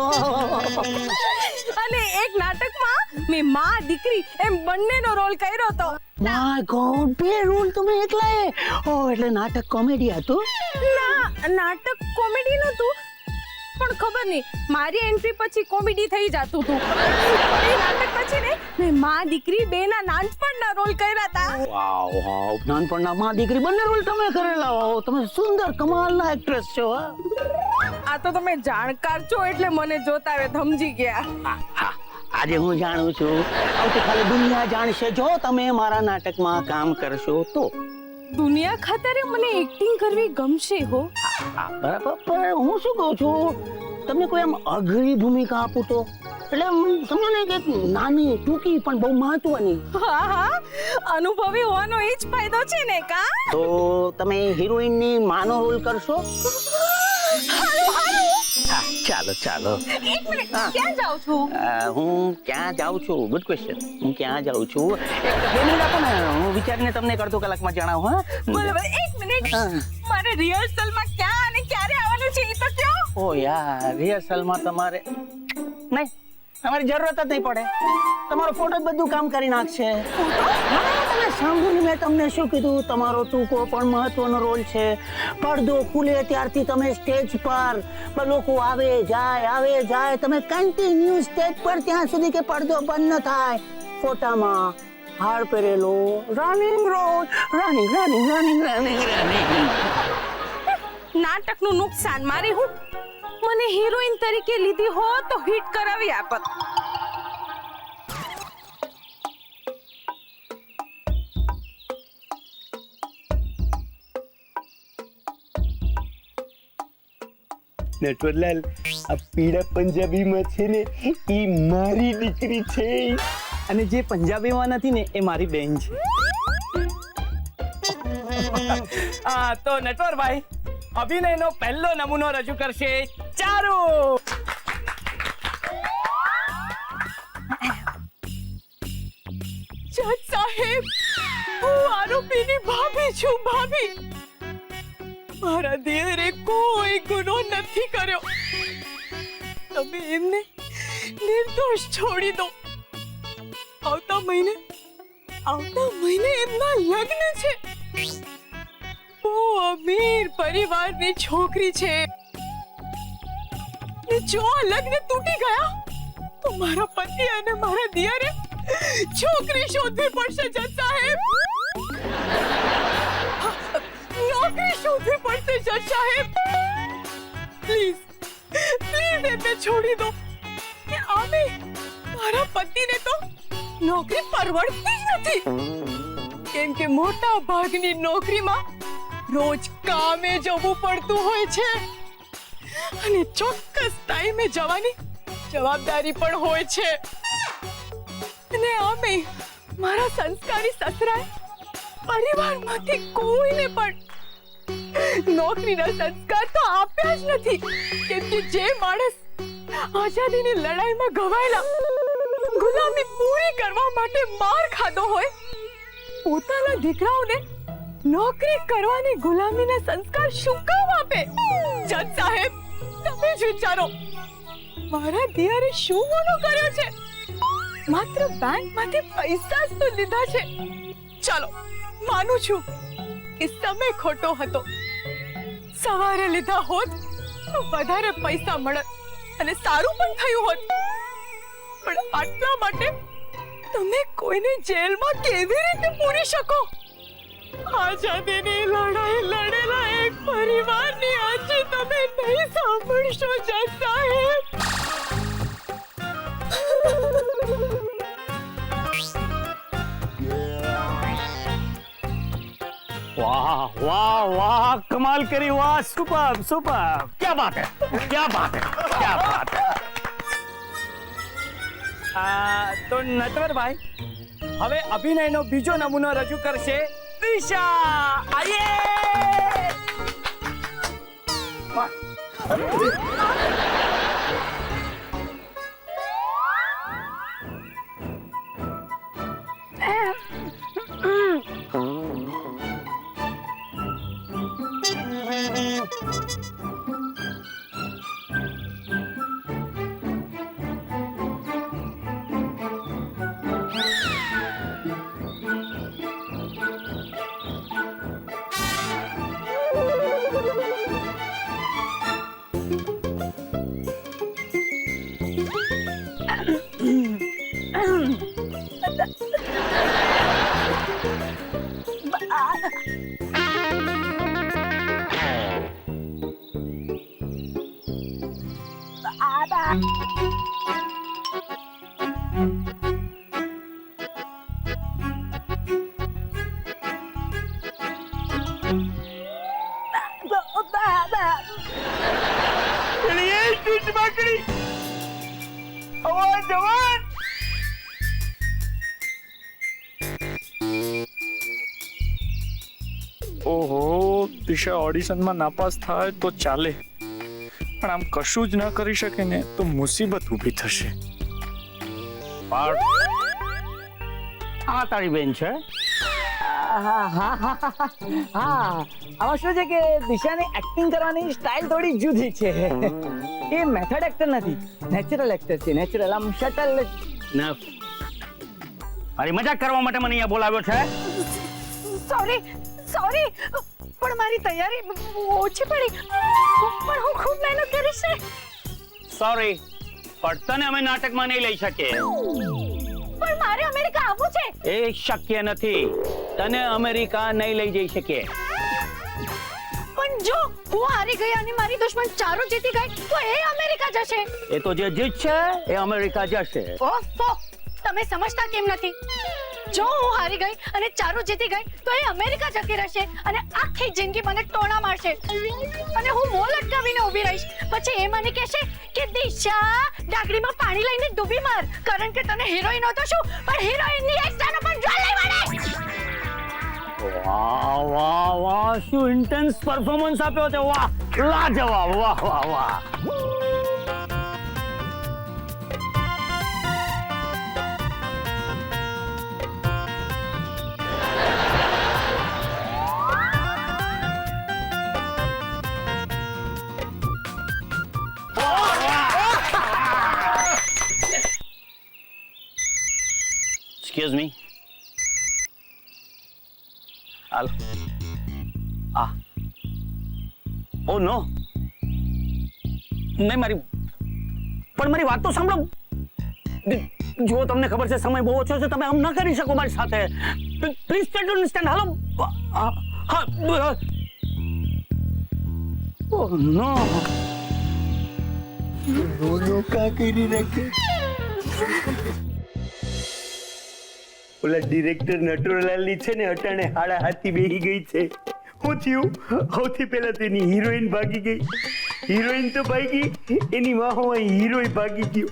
Speaker 3: અને એક નાટકમાં મેં માં દીકરી એમ બંનેનો રોલ કર્યો હતો.
Speaker 2: માય ગોડ, બે રોલ તમે એકલાએ? ઓ, એટલે નાટક કોમેડી હતું?
Speaker 3: ના, નાટક કોમેડી નહોતું, પણ ખબર નહીં મારી એન્ટ્રી પછી કોમેડી થઈ જતું હતું. એ નાટક પછી ને મેં માં દીકરી બેના નાનપણના રોલ કર્યા હતા.
Speaker 2: વાવ, નાનપણના માં દીકરી બંને રોલ તમે કરેલા હો. તમે સુંદર કમાલના એક્ટ્રેસ છો.
Speaker 3: આ તો તમે જાણકાર છો એટલે મને જોતા હવે સમજી ગયા.
Speaker 2: હા, આજે હું જાણું છું. આવતીકાલે દુનિયા જાણશે જો તમે મારા નાટકમાં કામ કરશો તો.
Speaker 3: દુનિયા ખાતરે મને એક્ટિંગ કરવી ગમશે હો.
Speaker 2: બરાબર, પણ હું શું કહું છું, તમને કોઈ આમ અઘરી ભૂમિકા આપું તો? એટલે આમ સમજો ને કે નાની ટૂંકી પણ બહુ મહત્વની.
Speaker 3: હા, અનુભવી હોવાનો એ જ ફાયદો છે ને કા.
Speaker 2: તો તમે હિરોઈનની માનો રોલ કરશો? હા, ચાલો.
Speaker 3: એક મિનિટ, ક્યાં જાઉં છું?
Speaker 2: હું ક્યાં જાઉં છું? Good question. હું ક્યાં જાઉં છું? એક 2 મિનિટ આપો ને, હું વિચારીને તમને અડધો કલાકમાં જણાવું. હા,
Speaker 3: બરાબર. એક મિનિટ, મારે રિહર્સલમાં ક્યાં અને ક્યારે આવવાનું છે એ તો કહો.
Speaker 2: ઓ યાર, રિહર્સલમાં તમારે નહીં, તમારી જરૂરત જ નહીં પડે. તમારો ફોટો જ બધું કામ કરી નાખશે. હા, તમે સાંભળ્યું મેં તમને શું કીધું? તમારો ટૂંકો પણ મહત્વનો રોલ છે. પડદો ખુલે ત્યારથી તમે સ્ટેજ પર લોકો આવે જાય, તમે કન્ટિન્યુ સ્ટેજ પર ત્યાં સુધી કે પડદો બંધ ન થાય. ફોટામાં હાર પહેરેલો, રનિંગ રોલ, રનિંગ.
Speaker 3: નાટકનું નુકસાન મારી હું. મને હિરોઈન તરીકે લીધી હો તો હિટ કરાવી આપત.
Speaker 10: નટવરલાલ, આ પીળા પંજાબીમાં છે ને એ મારી દીકરી છે,
Speaker 9: અને જે પંજાબીમાં નથી ને એ મારી બેન છે.
Speaker 1: તો નટવરભાઈ અભિનયનો પહેલો નમૂનો રજૂ કરશે ચારુ.
Speaker 3: જજ સાહેબ, હું આરોપીની ભાભી છું, ભાભી. મારા દિયરે કોઈ ગુનો નથી કર્યો. તમે એમને નિર્દોષ છોડી દો. આવતા મહિને એમના લગ્ન છે. બહુ અમીર પરિવારની છોકરી છે. જો આ લગ્ન તૂટી ગયા તો મારા પતિ અને મારા દિયરે છોકરી શોધવી પડશે. જજ સાહેબ, નોકરી શોધવી પડશે. જજ સાહેબ, પ્લીઝ એમને છોડી દો. આમે મારા પતિને તો નોકરી પરવડતી જ નથી, કેમ કે મોટા ભાગની નોકરીમાં રોજ કામે જવું પડતું હોય છે અને ચોક્કસ ટાઈમે જવાની જવાબદારી પણ હોય છે. અને આમે મારા સંસ્કારી સસરાએ પરિવારમાંથી કોઈને પણ નોકરીના સંસ્કાર તો આપ્યા જ નથી, કેમ કે જે માણસ આઝાદીની લડાઈમાં ઘવાયેલા ગુલામી પૂરી કરવા માટે માર ખાધો હોય, પોતાના દીકરાઓને નોકરી કરવાની ગુલામીના સંસ્કાર શું કામ આપે? જજ સાહેબ, તમે જ વિચારો. મારા દિયરે શું ગુનો કર્યો છે? માત્ર બેંકમાંથી પૈસા જ તો લીધા છે. ચાલો, માનું છું કે સમય ખોટો હતો. સવારે લીધા હોત તો વધારે પૈસા મળત અને સારું પણ થયું હોત. પણ આટલા માટે તમે કોઈને જેલમાં કેવી રીતે પૂરી શકો? આઝાદીની લડાઈ લડેલા એક પરિવારની આજે नहीं સાંભળશો જજ સાહેબ.
Speaker 2: वाह वाह वाह कमाल करी वाह सुपर सुपर क्या बात है क्या बात है क्या बात है
Speaker 1: તો નટવરભાઈ હવે અભિનયનો બીજો નમૂનો રજૂ કરશે દિશા. આયે
Speaker 5: ઓહો, દિશા ઓડિશનમાં નાપાસ થાય તો ચાલે, પણ આમ કશું જ ન કરી શકે ને તો મુસીબત ઊભી થશે.
Speaker 2: આ તારી બેન છે?
Speaker 1: હા આમાં શું છે કે દિશાની એક્ટિંગ કરવાની સ્ટાઇલ થોડી જુદી છે. એ મેથડ એક્ટર નથી, નેચરલ એક્ટર છે. નેચરલ આમ શટલ.
Speaker 2: મારી મજાક કરવા માટે મને અહીંયા બોલાવ્યો છે?
Speaker 4: સોરી સોરી, પણ મારી તૈયારી ઓછી પડી, પણ હું ખૂબ મહેનત કરીશ ને.
Speaker 2: સોરી, પણ તને અમે નાટકમાં નહીં લઈ શકીએ.
Speaker 4: પણ મારે અમેરિકા આવવું છે.
Speaker 2: એ શક્ય નથી, તને અમેરિકા નહીં લઈ જઈ શકીએ.
Speaker 4: પણ જો હું હારી ગઈ અને મારી દુશ્મન ચારો જીતી ગઈ તો એ અમેરિકા જશે.
Speaker 2: એ તો જે જીતશે એ અમેરિકા જશે.
Speaker 4: ઓફો, તમે સમજતા કેમ નથી? જો હું હારી ગઈ અને ચારો જીતી ગઈ તો એ અમેરિકા જતી રહેશે અને આખી જિંદગી મને ટોણા મારશે અને હું મોં લટકાવીને ઊભી રહીશ. પછી એ મને કહેશે કે દિશા ડાગડીમાં પાણી લઈને ડૂબી માર, કારણ કે તને હિરોઈન હતો શું, પણ હિરોઈનની એક્સ્ટ્રાનો પણ જ્વાલ લઈ વળે.
Speaker 2: વાહ વાહ વાહ, શું ઇન્ટેન્સ પરફોર્મન્સ આપ્યો છે. વાહ, લાજવાબ. વાહ વાહ વાહ. Excuse me. હાલ. ઓ નો, નહીં મારી વાત તો સાંભળો. જો તમને ખબર છે સમય બહુ ઓછો છે, તમે આમ ના કરી શકો મારી સાથે. Please try to understand. Hello. Oh no,
Speaker 10: दोनों का કરી રાખે. ઓલા ડિરેક્ટર નટવરલાલની છે ને અટાણે હાડા હાથી બેહી ગઈ છે. હું થયું, સૌથી પહેલા તો એની હિરોઈન ભાગી ગઈ. હિરોઈન તો ભાગી, એની વાહો હિરોઈ ભાગી ગયો.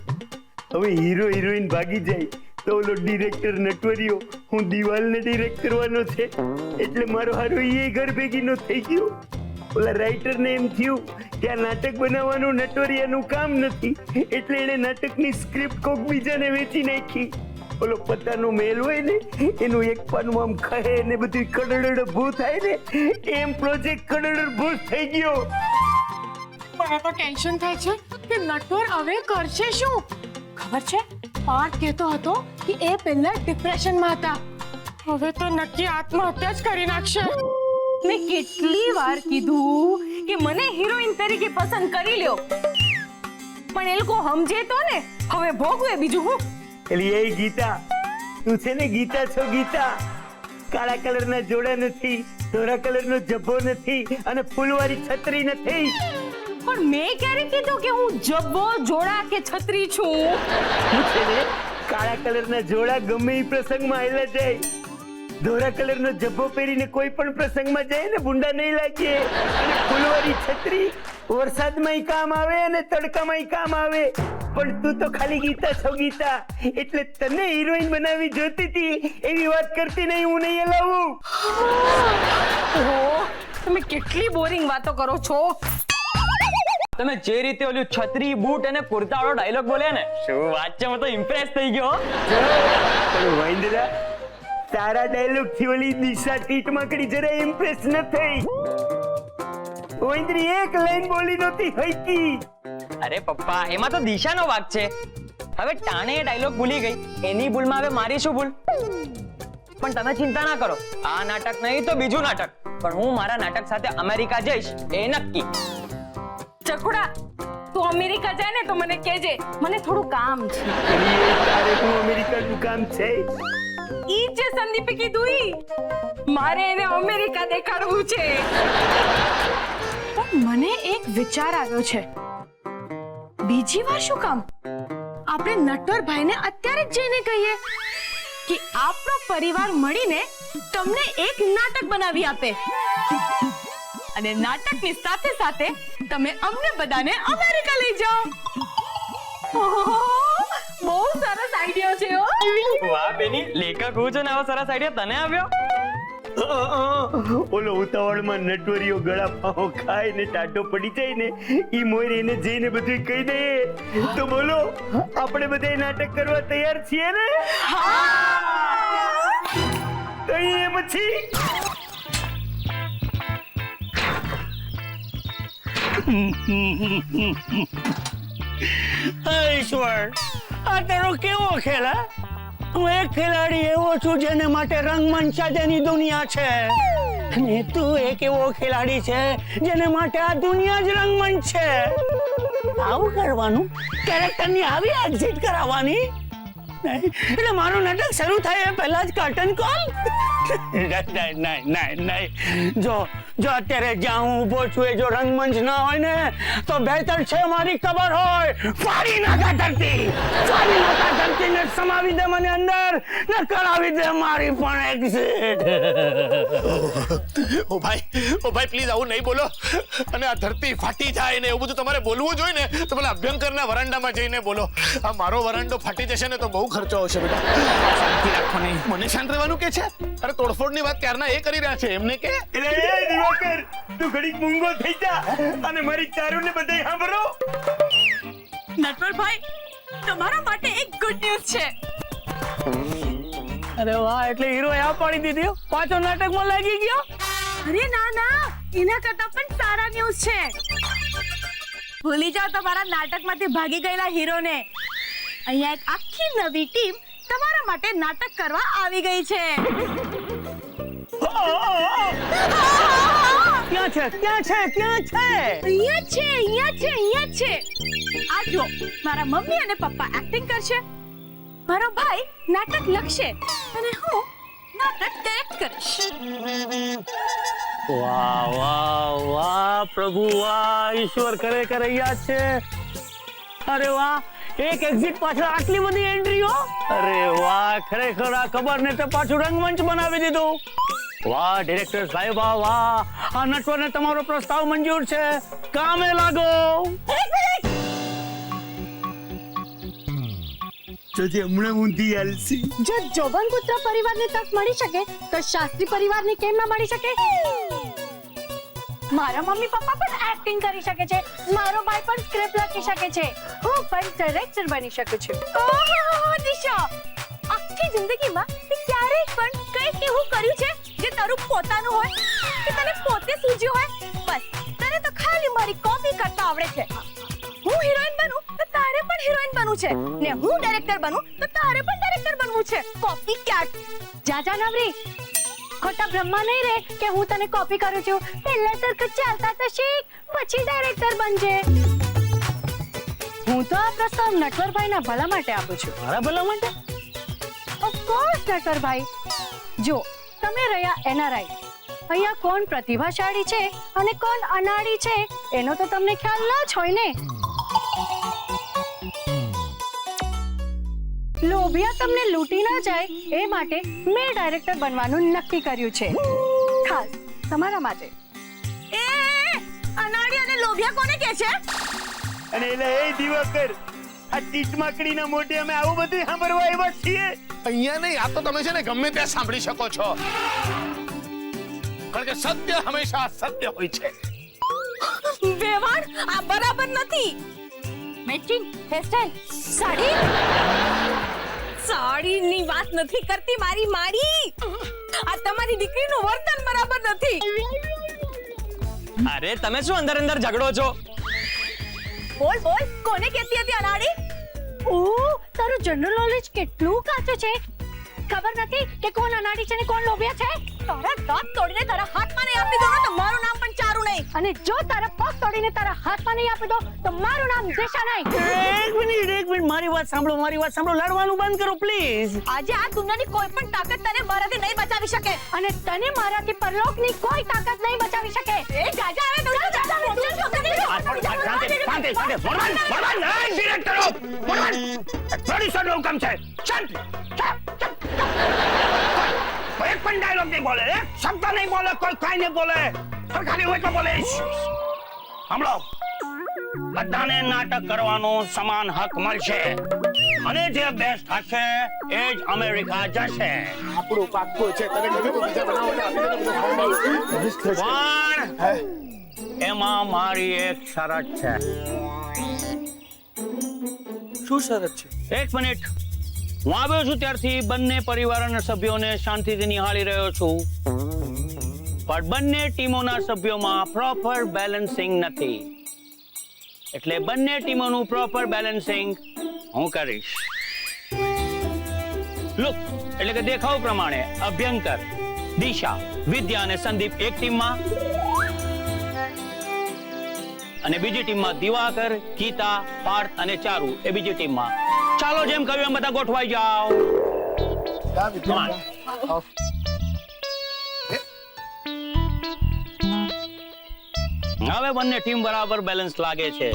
Speaker 10: હવે હીરો હિરોઈન ભાગી જાય તો ઓલો ડિરેક્ટર નટવરિયો હું દિવાલને ડિરેક્ટ કરવાનો છે, એટલે મારો હારો એ ઘર ભેગીનો થઈ ગયો. ઓલા રાઇટરને એમ થયું કે આ નાટક બનાવવાનું નટવરિયાનું કામ નથી, એટલે એણે નાટકની સ્ક્રિપ્ટ કોક બીજાને વેચી નાખી. ઓલો પતાનો મેલ હોય ને એનું એક પાનું આમ ખહે ને બધું કડડ ભૂ થાય ને, એમ પ્રોજેક્ટ કડડ ભૂ થઈ ગયો.
Speaker 3: મને તો ટેન્શન થાય છે કે નટવર હવે કરશે શું. ખબર છે, પાર્થ કહેતો હતો કે એ પહેલા ડિપ્રેશનમાં હતા, હવે તો નક્કી આત્મહત્યા જ કરી નાખશે. મેં કેટલી વાર કીધું કે મને હિરોઈન તરીકે પસંદ કરી લ્યો, પણ એ લોકો સમજે તો ને. હવે ભોગવે બીજું હું.
Speaker 10: એટલે એ ગીતા, તું છે ને ગીતા છો ગીતા. કાળા કલરના જોડા નથી, ધોળા કલરનો જબ્બો નથી અને ફૂલવાળી છત્રી નથી.
Speaker 3: પણ મેં ક્યારે કીધું કે હું જબ્બો જોડા કે છત્રી છું?
Speaker 10: હું છે ને કાળા કલરના જોડા ગમે એ પ્રસંગમાં આવેલા જાય, ધોળા કલરનો જબ્બો પહેરીને કોઈ પણ પ્રસંગમાં જાય ને ભૂંડા નહીં લાગે. અને ફૂલવાળી છત્રી વરસાદમાંય કામ આવે અને તડકામાંય કામ આવે. પણ તું તો ખાલી ગીતા છો ગીતા, એટલે તને હિરોઈન બનાવી જોતી હતી એવી વાત કરતી નહીં, હું નહીં હલાવું.
Speaker 3: ઓહો, તમે કેટલી બોરિંગ વાતો કરો છો.
Speaker 9: તમે જે રીતે ઓલું છત્રી બૂટ અને કુર્તા વાળો ડાયલોગ બોલ્યા ને, શું વાત છે, હું તો ઇમ્પ્રેસ થઈ ગયો.
Speaker 10: પણ વાંદરા, તારા ડાયલોગ થી ઓલી દિશા ટીટ માકડી જરા ઇમ્પ્રેસ ન થઈ. વાંદરી એક લાઈન બોલી નહોતી હઈકી.
Speaker 9: અરે પપ્પા, એમાં તો દિશાનો વાંક છે. હવે ટાણે એ ડાયલોગ ભૂલી ગઈ, એની ભૂલમાં હવે મારી શું ભૂલ? પણ તમે ચિંતા ના કરો, આ નાટક નહીં તો બીજું નાટક, પણ હું મારા નાટક સાથે અમેરિકા જઈશ એ નક્કી.
Speaker 3: ચકુડા, તું અમેરિકા જાય ને તો મને કહેજે, મને થોડું કામ છે.
Speaker 10: તારે હું અમેરિકાનું કામ છે?
Speaker 3: ઈ જે સંદીપે કીધું ઈ, મારે એને અમેરિકા દેખાડવું છે. પણ મને એક વિચાર આવ્યો છે. બીજી વાર શું કામ આપણે નટવરભાઈને અત્યારે જ જઈને કહીએ કે આપણો પરિવાર મળીને તમને એક નાટક બનાવી આપે, અને નાટકની સાથે સાથે તમે અમને બધાને અમેરિકા લઈ જાઓ. ઓહો, બહુ સરસ આઈડિયા છે હો.
Speaker 9: વાહ બેની, લેખક હું છું ને આવો સરસ આઈડિયા તને આવ્યો.
Speaker 10: ઓલો ઉતાવળમાં નટવરીઓ ગળા પાઉં ખાય ને ટાઢો પડી જાય ને, ઈ મોર એને જઈને બધું કહી દે. તો બોલો, આપણે બધા નાટક કરવા તૈયાર છીએ ને? તો એ પછી
Speaker 2: ઈશ્વર, આ તારો કેવો ખેલ? હું એક ખેલાડી એવો છું જેને માટે રંગમંચ સાથેની દુનિયા છે, અને તું એક એવો ખેલાડી છે જેને માટે આ દુનિયા જ રંગમંચ છે. આવું કરવાનું, કેરેક્ટરની આવી એક્ઝિટ કરાવવાની. એટલે મારું નાટક શરૂ થાય એ પહેલા જ કર્ટન કોલ. નહીં. જો અત્યારે જ્યાં હું ઊભો છું એ જો રંગમંચ ના હોય ને તો બહેતર છે મારી કબર હોય. ફાડી નાખા ધરતી ને સમાવી દે મને અંદર, ને કરાવી દે મારી પણ એક્ઝિટ.
Speaker 11: ઓ ભાઈ પ્લીઝ આવું નહીં બોલો. અને આ ધરતી ફાટી જાય ને એવું બધું તમારે બોલવું જોઈએ ને તો પેલા અભ્યંકરના વરાંડામાં જઈને બોલો. આ મારો વરાંડો ફાટી જશે ને તો બહુ ખર્ચો આવશે બેટા.
Speaker 1: શાંતિ રાખો ને.
Speaker 11: મને શાંત રહેવાનું કે છે? અરે તોડફોડની વાત ક્યારના એ કરી રહ્યા છે, એમને કે.
Speaker 10: એટલે એ દિવાકર, તું ઘડીક મૂંગો થઈ જા અને મારી ચારુને બધાય સાંભળો.
Speaker 3: નટવરભાઈ, તમારા માટે એક ગુડ ન્યૂઝ છે.
Speaker 2: અરે વાહ, એટલે હીરો આ પાડી દીધી, પાછો નાટકમાં લાગી ગયો.
Speaker 3: અરે ના, એના કરતા પણ સારા ન્યૂઝ છે. ભૂલી જાઓ તમારા નાટકમાંથી ભાગી ગયેલા હીરોને. અહીંયા એક આખી નવી ટીમ તમારા માટે નાટક કરવા આવી ગઈ છે.
Speaker 2: ક્યાં છે?
Speaker 3: અહીંયા છે. આ જો, મારા મમ્મી અને પપ્પા એક્ટિંગ કરશે, મારો ભાઈ નાટક લખશે, અને હું નાટક ડાયરેક્ટ કરીશ.
Speaker 2: વાહ પ્રભુ, વાહ ઈશ્વર, ખરેખર અહીંયા છે. અરે વાહ, એક એક્ઝિટ પાછળ આટલી બધી એન્ટ્રીઓ. અરે વાહ, ખરેખર આ ખબર ને તો પાછું રંગમંચ બનાવી દીધું. વાહ ડિરેક્ટર સાહેબા, વાહ, આ નટવરને તમારો પ્રસ્તાવ મંજૂર છે, કામે લાગો.
Speaker 10: જોજે હમણાં ઊંધી આલસી.
Speaker 4: જો જોબન પુત્ર પરિવારને તક મળી શકે તો શાસ્ત્રી પરિવારને કેમ ના મળી શકે? મારા મમ્મી પપ્પા પણ એક્ટિંગ કરી શકે છે, મારો ભાઈ પણ સ્ક્રિપ્ટ લખી શકે છે, હું પણ ડાયરેક્ટર બની શકું છું.
Speaker 3: ઓહો દિશા, આખી જિંદગીમાં તે ક્યારેય પણ કંઈક એવું કર્યું છે જે તારું પોતાનું હોય, કે તને પોતે સૂઝ્યું હોય? બસ, તને તો ખાલી મારી કોપી કરતા આવડે છે. હું હિરોઈન બનું તો તારે પણ હિરોઈન બનવું છે, ને હું ડાયરેક્ટર બનું તો તારે પણ ડાયરેક્ટર બનવું છે. કોપી ક્યાટ.
Speaker 4: જા નવરી, ખોટા બ્રહ્મા નહીં રે કે હું તને કોપી કરું છું. પહેલા સરખું ચાલતા તો શીખ, પછી ડાયરેક્ટર બનજે. હું તો આ પ્રસ્તાવ નટવરભાઈના ભલા માટે આપું છું.
Speaker 2: મારા ભલા માટે?
Speaker 4: Of course Natwarbhai. જો તમે રહ્યા એનઆરઆઈ, અહીંયા કોણ પ્રતિભાશાળી છે અને કોણ અનાડી છે એનો તો તમને ખ્યાલ ના જ હોય ને. લોભિયા તમને લૂંટી ના જાય એ માટે મેં ડાયરેક્ટર બનવાનું નક્કી કર્યું છે, ખાસ તમારા માટે.
Speaker 6: એ અનાડી અને લોભિયા કોને કહે છે?
Speaker 10: અને એટલે એ દિવાકર, આ ચીચમાકડીના મોઢે અમે આવું બધું સાંભળવા આવ્યા છીએ.
Speaker 11: અહીંયા નહીં, આ તો તમે છે ને ગમે ત્યાં સાંભળી શકો છો, કારણ કે સત્ય હંમેશા સત્ય હોય છે.
Speaker 6: વેવાણ, આ બરાબર નથી. Matching hairstyle, sari. સાડીની વાત નથી કરતી મારી માડી. આ તમારી દીકરીનું વર્તન બરાબર નથી.
Speaker 9: અરે તમે શું અંદર અંદર ઝઘડો છો?
Speaker 6: બોલ બોલ, કોને કહેતી હતી અનાડી?
Speaker 4: ઓહ, તારું જનરલ નોલેજ કેટલું કાચું છે. ખબર નથી કે કોણ અનાડી છે ને કોણ લોભિયા છે.
Speaker 6: તારા દાંત તોડીને તારા હાથમાં નહીં આપી દો તો મારું નામ પણ ચારું નહીં.
Speaker 4: અને જો તારા પગ તોડીને તારા હાથમાં નહીં આપી દો તો મારું નામ દિશા નહીં.
Speaker 2: એક મિનિટ, મારી વાત સાંભળો. લડવાનું બંધ કરો પ્લીઝ.
Speaker 6: આજે આ દુનિયાની કોઈ પણ તાકાત તને મારાથી નહીં બચાવી શકે.
Speaker 4: અને તને મારાથી પરલોકની કોઈ તાકાત નહીં બચાવી શકે.
Speaker 6: એ જાજા આવે તો
Speaker 2: પ્રોડ્યુસરનો હુકમ છે. શાંત. એક પણ ડાયલોગ નહીં બોલે, એક શબ્દ નહીં બોલે, કોઈ કાંઈ નહીં બોલે. ખાલી હોય તો બોલે. સાંભળો, બધાને નાટક કરવાનો સમાન હક મળશે અને જે બેસ્ટ હશે એ જ અમેરિકા જશે.
Speaker 11: આપણું પાક્કું છે. તને કહ્યું તો બીજા બનાવોને આપી દે તો
Speaker 2: પણ એમાં મારી એક શરત છે.
Speaker 9: શું શરત છે?
Speaker 2: એક મિનિટ. હું આવ્યો છું ત્યારથી બંને પરિવારના સભ્યોને શાંતિથી નિહાળી રહ્યો છું, પણ બંને ટીમોના સભ્યોમાં પ્રોપર બેલેન્સિંગ નથી. એટલે બંને ટીમોનું પ્રોપર બેલેન્સિંગ હું કરીશ. લુક એટલે કે દેખાવ પ્રમાણે અભ્યંકર, દિશા, વિદ્યા અને સંદીપ એક ટીમમાં અને બીજી ટીમમાં દિવાકર, ગીતા, પાર્થ અને ચારુ એ બીજી ટીમમાં. ચાલો જેમ કહ્યું એમ બધા ગોઠવાઈ જાઓ. હવે બંને ટીમ બરાબર બેલેન્સ લાગે છે.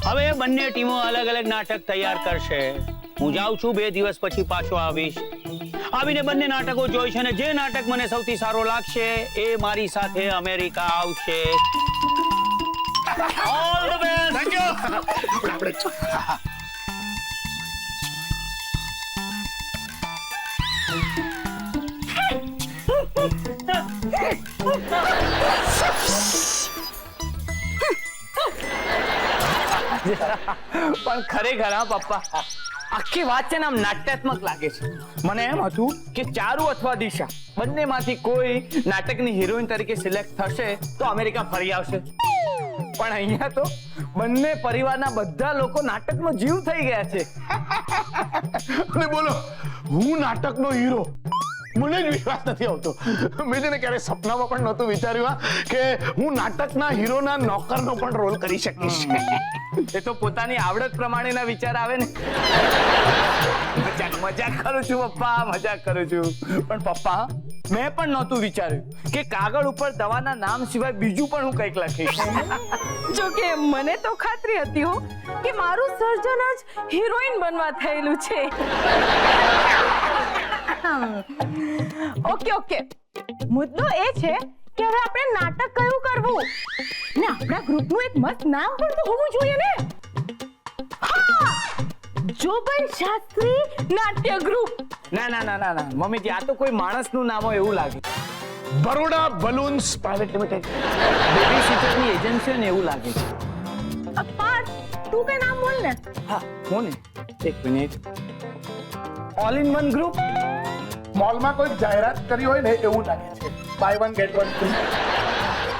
Speaker 2: હવે બંને ટીમો અલગ અલગ નાટક તૈયાર કરશે. હું જાઉં છું, 2 દિવસ પછી પાછો આવીશ. આવીને બંને નાટકો જોઈશ અને જે નાટક મને સૌથી સારો લાગશે એ મારી સાથે અમેરિકા આવશે. All the best.
Speaker 11: Thank you.
Speaker 1: પણ ખરેખર હા પપ્પા, આખી વાત છે ને આમ નાટ્યાત્મક લાગે છે. મને એમ હતું કે ચારુ અથવા દિશા બંનેમાંથી કોઈ નાટકની હિરોઈન તરીકે સિલેક્ટ થશે તો અમેરિકા ફરી આવશે. પણ અહીંયા તો બંને પરિવારના બધા લોકો નાટકનો જીવ થઈ ગયા છે.
Speaker 11: અને બોલો, હું નાટકનો હીરો? મને જ વિશ્વાસ નથી આવતો. મેં છે ને ક્યારે સપનામાં પણ નહોતું વિચાર્યું કે હું નાટકના હીરોના નોકરનો પણ રોલ કરી શકીશ.
Speaker 1: એ તો પોતાની આવડત પ્રમાણેના વિચાર આવે ને. મજાક કરું છું પપ્પા, મજાક કરું છું. પણ પપ્પા, મેં પણ નહોતું વિચાર્યું કે કાગળ ઉપર દવાના નામ સિવાય બીજું પણ હું કંઈક લખીશ.
Speaker 3: જો કે મને તો ખાતરી હતી હો કે મારું સર્જન જ હિરોઈન બનવા થયેલું છે. ઓકે, મુદ્દો એ છે કે હવે આપણે નાટક કયું કરવું ને આપણા ગ્રુપનું એક મસ્ત નામ પણ તો હોવું જોઈએ ને. હા, જોબન શાસ્ત્રી નાટ્ય ગ્રુપ.
Speaker 1: ના મમ્મીજી, આ તો કોઈ માણસનું નામ હોય એવું લાગે.
Speaker 11: Baroda balloons private limited
Speaker 1: baby સિટરની એજન્સી ને એવું લાગે છે.
Speaker 3: પાર્થ, તું કઈ નામ બોલ ને.
Speaker 1: હા, કોને? એક minute. All in one group.
Speaker 11: મોલમાં કોઈ જાહેરાત કરી હોય ને એવું લાગે છે. Buy 1 get 1 free.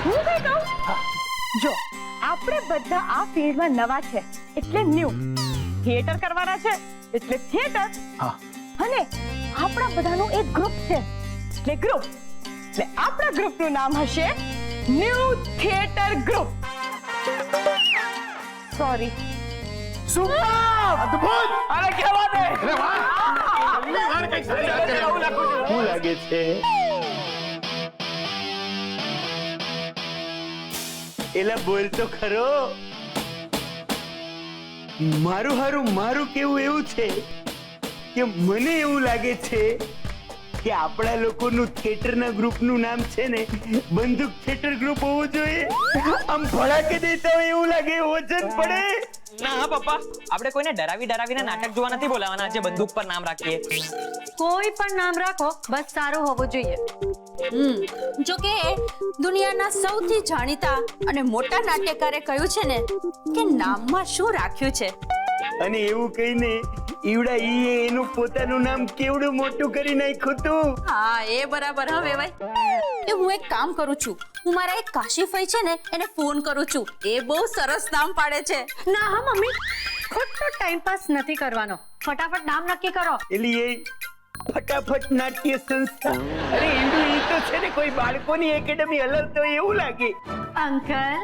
Speaker 3: હું કઈ કહું? જો આપણે બધા આ ફિલ્ડમાં નવા છે એટલે ન્યુ. થિયેટર કરવાના છે એટલે થિયેટર.
Speaker 11: હા.
Speaker 3: અને આપણા બધાનું એક ગ્રુપ છે એટલે ગ્રુપ. એટલે આપણા ગ્રુપનું નામ હશે new theatre group. Sorry.
Speaker 11: Super! અદ્ભુત!
Speaker 1: અરે કેવા દે.
Speaker 11: અરે વાહ! પહેલી વાર કંઈક સારી વાત કરી.
Speaker 10: શું લાગે છે? એલા બોલ તો ખરો. મારું કેવું એવું છે કે મને એવું લાગે છે કે આપણા લોકોનું થિયેટરના ગ્રુપનું નામ છે ને બંદૂક થિયેટર ગ્રુપ હોવું જોઈએ. આમ ભડાકે દેતા હોય એવું લાગે, વજન પડે.
Speaker 9: ના હા પપ્પા, આપણે કોઈને ડરાવીને નાટક જોવા નથી બોલાવાના જે બંદૂક પર નામ રાખીએ.
Speaker 4: કોઈ પણ નામ રાખો, બસ સારું હોવું જોઈએ.
Speaker 6: જો કે દુનિયાના સૌથી જાણીતા અને મોટા નાટ્યકારે કહ્યું છે ને કે નામમાં શું રાખ્યું છે.
Speaker 10: અને એવું કહીને ઈવડા ઈએ એનું પોતાનું નામ કેવડું મોટું કરી નાખ્યું તું.
Speaker 6: હા એ બરાબર. હવે ભાઈ હું એક કામ કરું છું, હું મારા એક કાશીફાઈ છે ને એને ફોન કરું છું. એ બહુ સરસ નામ પાડે છે.
Speaker 4: ના હા મમ્મી, ખોટો ટાઈમ પાસ નથી કરવાનો. ફટાફટ નામ નક્કી કરો.
Speaker 10: એલી એ ફટાફટ નાટ્ય સંસ્થા. અરે એનું ઈ તો છે ને કોઈ બાળકોની એકેડમી હલાવતો હોય એવું લાગે.
Speaker 4: અંકલ,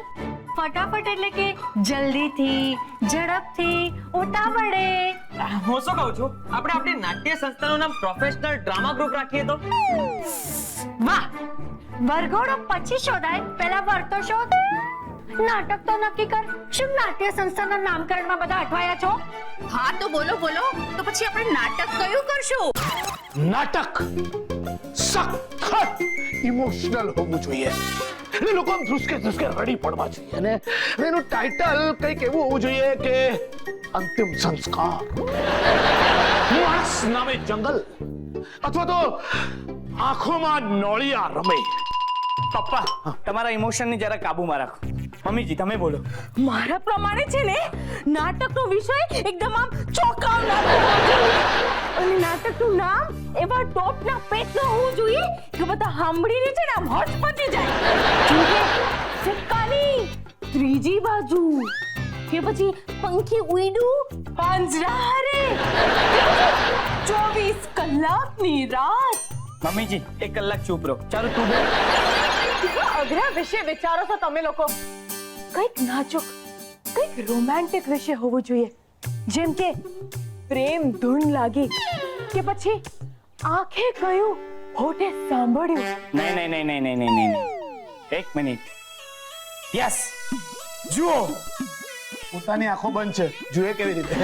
Speaker 4: ફટાફટ એટલે કે જલ્દીથી, ઝડપથી, ઉતાવળે.
Speaker 9: હું શું કહું છું, આપણે આપણી નાટ્ય સંસ્થાનું નામ પ્રોફેશનલ ડ્રામા ગ્રુપ રાખીએ તો.
Speaker 4: વાહ, વરઘોડો પછી શોધાય, પહેલા વર તો શોધ. નાટક તો નક્કી કર. શું નાટ્ય સંસ્થાના નામકરણમાં બધા અટવાયા છો?
Speaker 6: હા તો બોલો તો પછી આપણે નાટક કયું કરશું?
Speaker 11: નાટક સખત ઇમોશનલ હોવું જોઈએ. એટલે લોકો આમ ધ્રુસકે રડી પડવા જોઈએ. અને એનું ટાઇટલ કંઈક એવું હોવું જોઈએ કે અંતિમ સંસ્કાર, માણસ નામે જંગલ, અથવા તો આંખોમાં નોળિયા રમે.
Speaker 1: પપ્પા, તમારા ઇમોશનની જરા કાબુમાં રાખો. મમ્મીજી તમે બોલો.
Speaker 3: મારા પ્રમાણે છે ને નાટકનો વિષય એકદમ આમ ચોંકાવનારો હોવો જોઈએ. અને નાટકનું નામ એવા ટોપના પેટનું હોવું જોઈએ કે બધા સાંભળીને છે ને આમ હઠ પચી જાય. જેમ કે સિક્કાની ત્રીજી બાજુ, કે પછી પંખી ઉડ્યું પાંજરા હારે, કે પછી 24 કલાકની રાત.
Speaker 1: મમ્મીજી 1 કલાક ચૂપ રહો. ચાલો તું બોલ.
Speaker 3: અઘરા વિશે વિચારો છો તમે લોકો. કંઈક નાજુક, કંઈક રોમેન્ટિક વિષય હોવું જોઈએ. જેમ કે પ્રેમ ધૂન લાગી, કે પછી આંખે કહ્યું હોઠે સાંભળ્યું.
Speaker 1: નહીં. 1 મિનિટ. યસ, જુઓ.
Speaker 11: પોતાની આંખો બંધ છે, જુએ કેવી રીતે?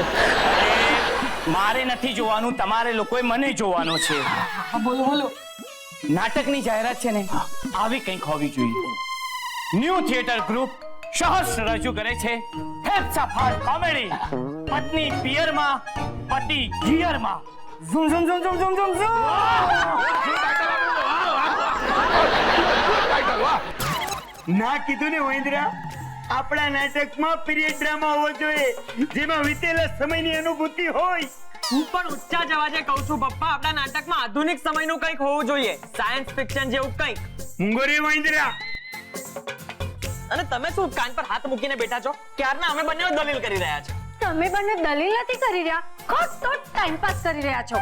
Speaker 1: મારે નથી જોવાનું, તમારે લોકોએ મને જોવાનો છે.
Speaker 3: બોલો.
Speaker 1: નાટકની જાહેરાત છે ને આવી કંઈક હોવી જોઈએ. ન્યૂ થિયેટર ગ્રુપ સહર્ષ રજૂ કરે છે હેપસાફાર કોમેડી. પત્ની પિયરમાં, પતિ ગિયરમાં. ઝુમ ઝુમ ઝુમ ઝુમ ઝુમ ઝુમ ઝુમ.
Speaker 10: ના કીધું ને મહેન્દ્રા, આપણા નાટકમાં પીરિયડ ડ્રામા હોવો જોઈએ જેમાં વીતેલા સમયની અનુભૂતિ હોય.
Speaker 9: હું પણ ઊંચા જ અવાજે કહું છું પપ્પા, આપણા નાટકમાં આધુનિક સમયનું કંઈક હોવું જોઈએ, સાયન્સ ફિક્શન જેવું કંઈક.
Speaker 10: મુંગોરી મહેન્દ્રા,
Speaker 9: અને તમે શું કાન પર હાથ મૂકીને બેઠા છો? ક્યારના અમે બંને દલીલ કરી રહ્યા છે.
Speaker 4: તમે બંને દલીલ નથી કરી રહ્યા, ખોટો ટાઈમ પાસ કરી રહ્યા છો.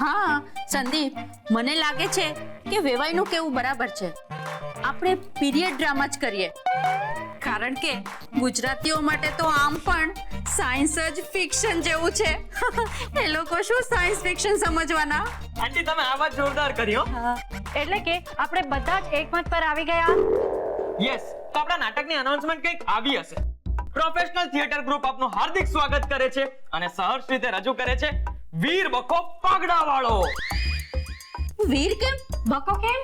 Speaker 6: હા સંદીપ, મને લાગે છે કે વેવાઈનું કેવું બરાબર છે. આપણે પીરિયડ ડ્રામા જ કરીએ, કારણ કે ગુજરાતીઓ માટે તો આમ પણ સાયન્સ જ ફિક્શન જેવું છે. એ લોકો શું સાયન્સ ફિક્શન સમજવાના?
Speaker 9: આંટી તમે આ વાત જોરદાર કરી હો.
Speaker 4: એટલે કે આપણે બધા જ એકમત પર આવી ગયા.
Speaker 9: યસ, તો આપણા નાટકની અનાઉન્સમેન્ટ કંઈક આવી હશે. પ્રોફેશનલ થિયેટર ગ્રુપ આપનું હાર્દિક સ્વાગત કરે છે અને સહર્ષ રીતે રજૂ કરે છે વીર બકો પાગડાવાળો.
Speaker 6: વીર કેમ?
Speaker 4: બકો કેમ?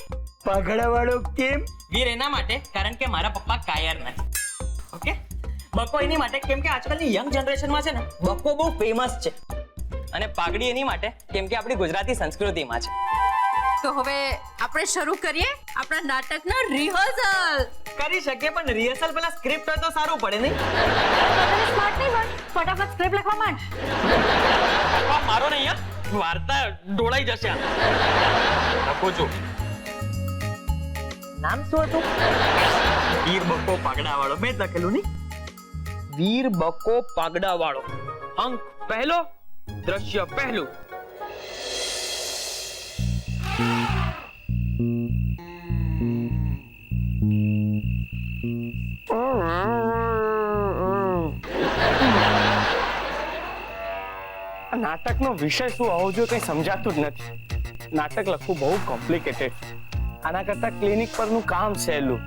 Speaker 10: પાઘડાવાળો કેમ?
Speaker 9: વીર એના માટે કારણ કે મારા પપ્પા કાયર નથી. ઓકે, બકો એની માટે કેમ કે આજકાલની યંગ જનરેશનમાં છે ને બકો બહુ ફેમસ છે. અને પાઘડી એની માટે કેમ કે આપણી ગુજરાતી સંસ્કૃતિમાં છે.
Speaker 6: તો હવે આપણે શરૂ કરીએ આપણા નાટકના રિહર્સલ.
Speaker 9: કરી શકીએ, પણ રિહર્સલ પહેલા સ્ક્રિપ્ટ હોય તો સારું પડે નહીં?
Speaker 4: તમે સ્માર્ટ નહીં બન, ફટાફટ સ્ક્રિપ્ટ લખવા માંડ.
Speaker 9: પપ્પા મારો નહીં યાર, વાર્તા ઢોળાઈ જશે. લખો છો. નામ શું હતું? વીર બકો પાગડાવાળો. મેં જ લખેલું નહીં? વીર બકો પાગડાવાળો. અંક પહેલો, દ્રશ્ય પહેલું.
Speaker 5: નાટકનો વિષય શું હોવો જોઈએ કઈ સમજાતું જ નથી. નાટક લખવું બહુ કોમ્પ્લિકેટેડ. આના કરતા ક્લિનિક પરનું કામ સહેલું.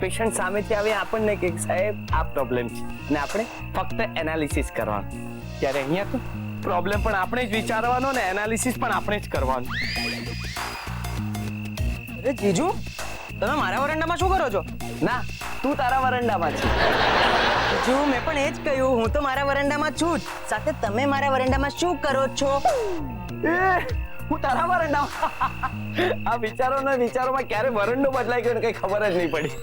Speaker 1: પેશન્ટ સામેથી આવે આપણને કે સાહેબ આ પ્રોબ્લેમ છે અને આપણે ફક્ત એનાલિસિસ કરવાનું. ત્યારે અહીંયા તો પ્રોબ્લેમ પણ આપણે જ વિચારવાનો ને એનાલિસિસ પણ આપણે જ કરવાનું.
Speaker 9: અરે જીજુ, તમે મારા વરંડામાં શું કરો છો?
Speaker 1: ના, તું તારા વરંડામાં છે.
Speaker 9: જીજુ, મેં પણ એ જ કહ્યું, હું તો મારા વરંડામાં છું જ. સાથે તમે મારા વરંડામાં શું કરો છો?
Speaker 1: હું તારા વરંડામાં. આ વિચારોમાં ક્યારે વરંડો બદલાઈ ગયો ને કઈ ખબર જ નહીં પડી.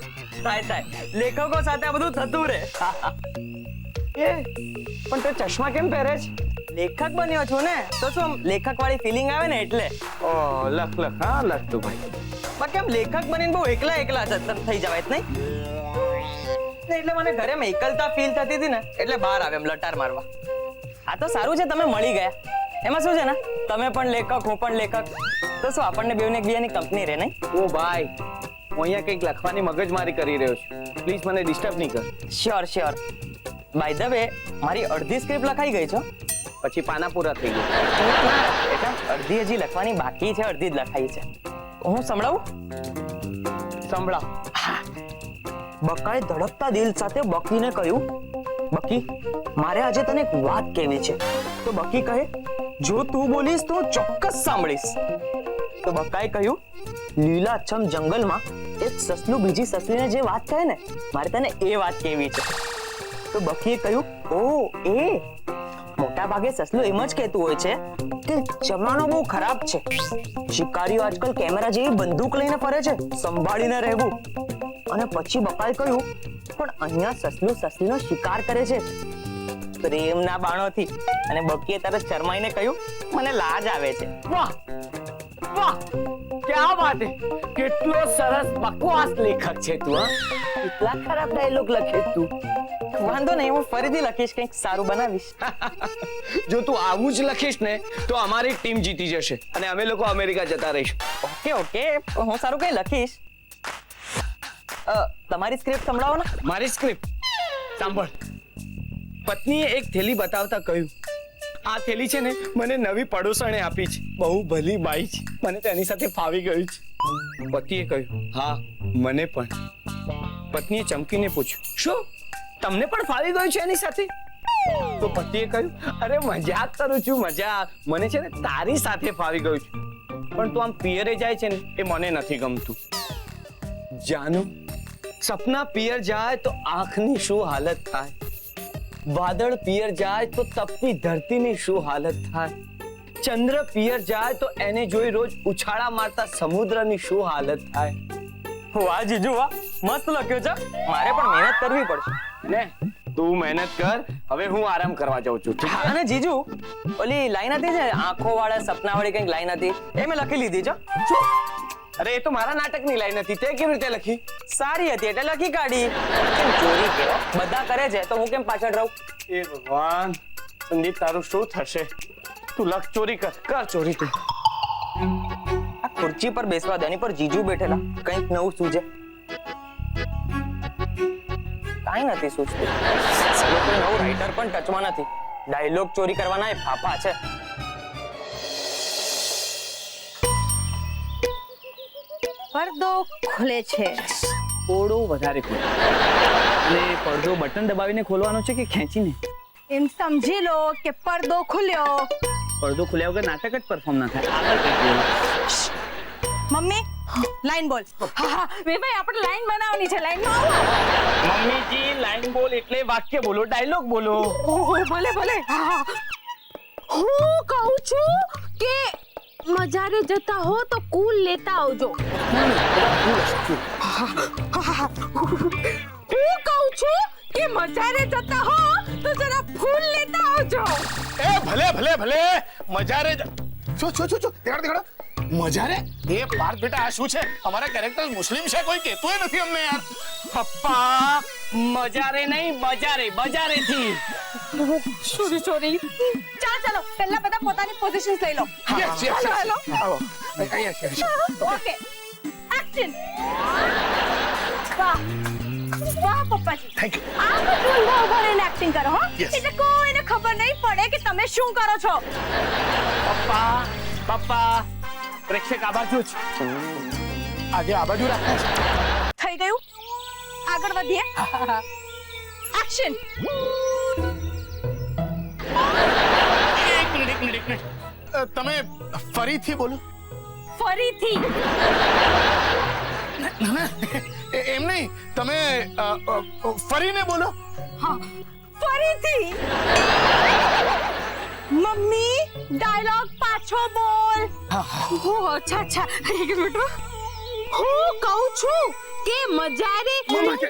Speaker 9: થાય લેખકો સાથે આ બધું થતું રહે.
Speaker 1: પણ તે ચશ્મા કેમ પહેરે છે?
Speaker 9: લેખક બન્યો છું ને, તો શું લેખક વાળી ફિલિંગ આવે ને એટલે.
Speaker 1: ઓ લખ હા લખ તું ભાઈ.
Speaker 9: બાકી આમ લેખક બનીને બહુ એકલા થઈ જવાય જ નહીં. એટલે મને ઘરે એમ એકલતા ફીલ થતી હતી ને, એટલે બહાર આવે એમ લટાર મારવા. આ તો સારું છે તમે મળી ગયા. એમાં શું છે ને, તમે પણ લેખક, હું પણ લેખક, તો શું આપણને બેવને એકબીજાની કંપની રહે નહીં?
Speaker 1: ઓ ભાઈ, હું અહીંયા કંઈક લખવાની મગજમારી કરી રહ્યો છું. પ્લીઝ મને ડિસ્ટર્બ નહીં કર.
Speaker 9: શ્યોર. બાય ધ વે, મારી અડધી સ્ક્રિપ્ટ લખાઈ ગઈ છે.
Speaker 1: પછી પાના પૂરા થઈ ગયા.
Speaker 9: એટલે અડધી હજી લખવાની બાકી છે, અડધી જ લખાઈ છે. હું સંભળાવું?
Speaker 1: સંભળાવ.
Speaker 9: બકાએ ધડકતા દિલ સાથે બકીને કહ્યું, બકી, મારે આજે તને એક વાત કહેવી છે. તો બકી કહે, જો તું બોલીશ તો ચોક્કસ સાંભળીશ. તો બકાએ કહ્યું, લીલાછમ જંગલમાં એક સસલું બીજી સસલીને જે વાત કહે ને, મારે તને એ વાત કહેવી છે. તો બકીએ કહ્યું, ઓ એ મોટા ભાગે સસલું એમ જ કહેતું હોય છે કે જમાનો બહુ ખરાબ છે. શિકારીઓ આજકાલ કેમેરા જેવી બંદૂક લઈને ફરે છે, સંભાળીને રહેવું. અને પછી બકાએ કહ્યું, પણ અહીંયા સસલું સસલીનો શિકાર કરે છે પ્રેમના બાણોથી. અને બકીએ તરત શરમાઈને કહ્યું, મને લાજ આવે છે.
Speaker 1: વાહ વાહ, ક્યા વાત હે. કેટલો સરસ બકવાસ લેખક છે તું. હા, કેટલા ખરાબ ડાયલોગ લખે તું.
Speaker 9: વાંધો નહીં, હું ફરીથી લખીશ, કંઈક સારું બનાવીશ.
Speaker 1: જો તું આવું જ લખીશ ને તો અમારી ટીમ જીતી જશે અને અમે લોકો અમેરિકા જતા રહીશું.
Speaker 9: ઓકે, હું સારું કંઈ લખીશ. તમારી સ્ક્રિપ્ટ સંભળાવો ને.
Speaker 1: મારી સ્ક્રિપ્ટ સાંભળ. પત્નીએ એક થેલી બતાવતા કહ્યું, આ થેલી છે ને મને નવી પડોસણે આપી છે. બહુ ભલી બાઈ છે, મને તેની સાથે ફાવી ગયું છે. પતિએ કહ્યું, હા મને પણ. પત્નીએ ચમકીને પૂછ્યું, શું તમને પણ ફાવી ગયું છે એની સાથે? તો પતિએ કહ્યું, અરે મજાક કરું છું, મજાક. મને છે ને તારી સાથે ફાવી ગયું છે, પણ તું આમ પિયરે જાય છે ને એ મને નથી ગમતું. જાનુ, સપના પિયર જાય તો આંખની શું હાલત થાય, વાદળ પિયર જાય તો તપતી ધરતીની શું હાલત થાય, ચંદ્ર પિયર જાય તો એને જોઈ રોજ ઉછાળા મારતા સમુદ્રની શું હાલત થાય.
Speaker 9: વાહ જીજુ વાહ, મસ્ત લખ્યો છે. મારે પણ મહેનત કરવી પડશે
Speaker 1: ને. તું મહેનત કર, હવે હું આરામ કરવા જાઉં છું.
Speaker 9: અને જીજુ, ઓલી લાઈન હતી છે આંખો વાળા સપના વાળી કંઈક લાઈન હતી, એ મેં લખી લીધી છે.
Speaker 1: શું? અરે એ તો મારા નાટકની લાઈન હતી, તે કેવી રીતે લખી?
Speaker 9: સારી હતી એટલે લખી કાઢી. કેમ ચોરી કેવો, બધા કરે છે તો હું કેમ પાછળ રહું?
Speaker 1: એ ભગવાન, સંદીપ તારું શું થશે? તું લખ, ચોરી કર ચોરી તું.
Speaker 9: આ ખુરચી પર બેસવા દે, એની પર જીજુ બેઠેલા, કંઈક નવું સૂજે. કાંઈ નથી સૂચતું. કોઈ નવું રાઇટર પણ ટચમાં નથી. ડાયલોગ ચોરી કરવાના એ ફાફા છે.
Speaker 8: પડદો ખુલે છે.
Speaker 1: થોડો વધારે ખોલ. અને પડદો બટન દબાવીને ખોલવાનો છે કે ખેંચીને?
Speaker 8: એમ સમજી લો કે પડદો ખુલ્યો.
Speaker 1: પડદો ખોલ્યા વગર નાટક જ પરફોર્મ ના થાય. આગળ કંઈક બોલો.
Speaker 8: મમ્મી લાઈન બોલ. હા ભાઈ આપણે લાઈન બનાવવાની છે. લાઈનમાં આવો.
Speaker 1: મમ્મીજી લાઈન બોલ એટલે વાક્ય બોલો, ડાયલોગ બોલો.
Speaker 3: ભલે હું કહું છું કે મજારે જતા હો તો કુલ લેતા આવજો. હું કહું છું કે મજારે જતા હો તો જરા ફૂલ લેતા આવજો.
Speaker 11: એ ભલે મજા રે. છો દેખાડો મજા રે. એ પાર્થ બેટા, આ શું છે? અમારા કેરેક્ટર મુસ્લિમ છે, કોઈ કહેતું નથી અમને યાર.
Speaker 1: પપ્પા મજારે નહીં, બજારે થી.
Speaker 3: સોરી.
Speaker 8: ચાલો પહેલા બધા પોતાની પોઝિશન્સ લઈ લો.
Speaker 11: યસ
Speaker 3: હાલો.
Speaker 11: આવો અહીંયા છે.
Speaker 8: Okay action. વાહ પપ્પાજી,
Speaker 11: થેન્ક યુ.
Speaker 8: આ બધું ઉભા રહીને એક્ટિંગ કરો હો.
Speaker 11: Yes.
Speaker 8: એટલે કોઈને ખબર નહીં પડે કે તમે શું કરો છો.
Speaker 1: પપ્પા પ્રેક્ષક આ બાજુ જ.
Speaker 11: આજે આ બાજુ રાખતા છે.
Speaker 8: થઈ ગયું.
Speaker 6: આગળ વધીએ. એક્શન.
Speaker 11: એક મિનિટ. તમે ફરીથી બોલો.
Speaker 6: ફરીથી.
Speaker 11: એમ નહીં, તમે ફરીને બોલો.
Speaker 6: હા, ફરીથી. મમ્મી ડાયલોગ પાછો બોલ. ઓ અચ્છા એક મિનિટ. હું કહું છું કે બજારે હું કહું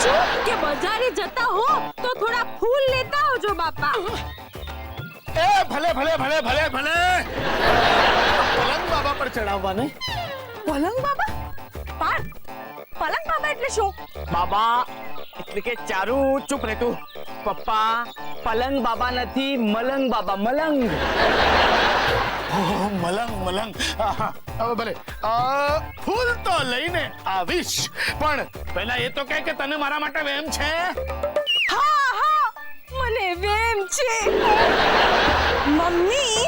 Speaker 6: છું કે બજારે જતા હો તો થોડા ફૂલ લેતા આવજો બાપા.
Speaker 11: એ ભલે પલંગ બાબા પર ચડાવવાને.
Speaker 6: પલંગ બાબા? પલંગ બાબા એટલે શું?
Speaker 1: બાબા એટલે કે ચારુ ચૂપ રે તું. પપ્પા પલંગ બાબા નથી, મલંગ બાબા, મલંગ.
Speaker 11: મલંગ. હવે ભલે ફૂલ તો લઈને આવીશ, પણ પહેલા એ તો કહે કે તને મારા માટે વેમ છે.
Speaker 6: હા મને વેમ છે. મમ્મી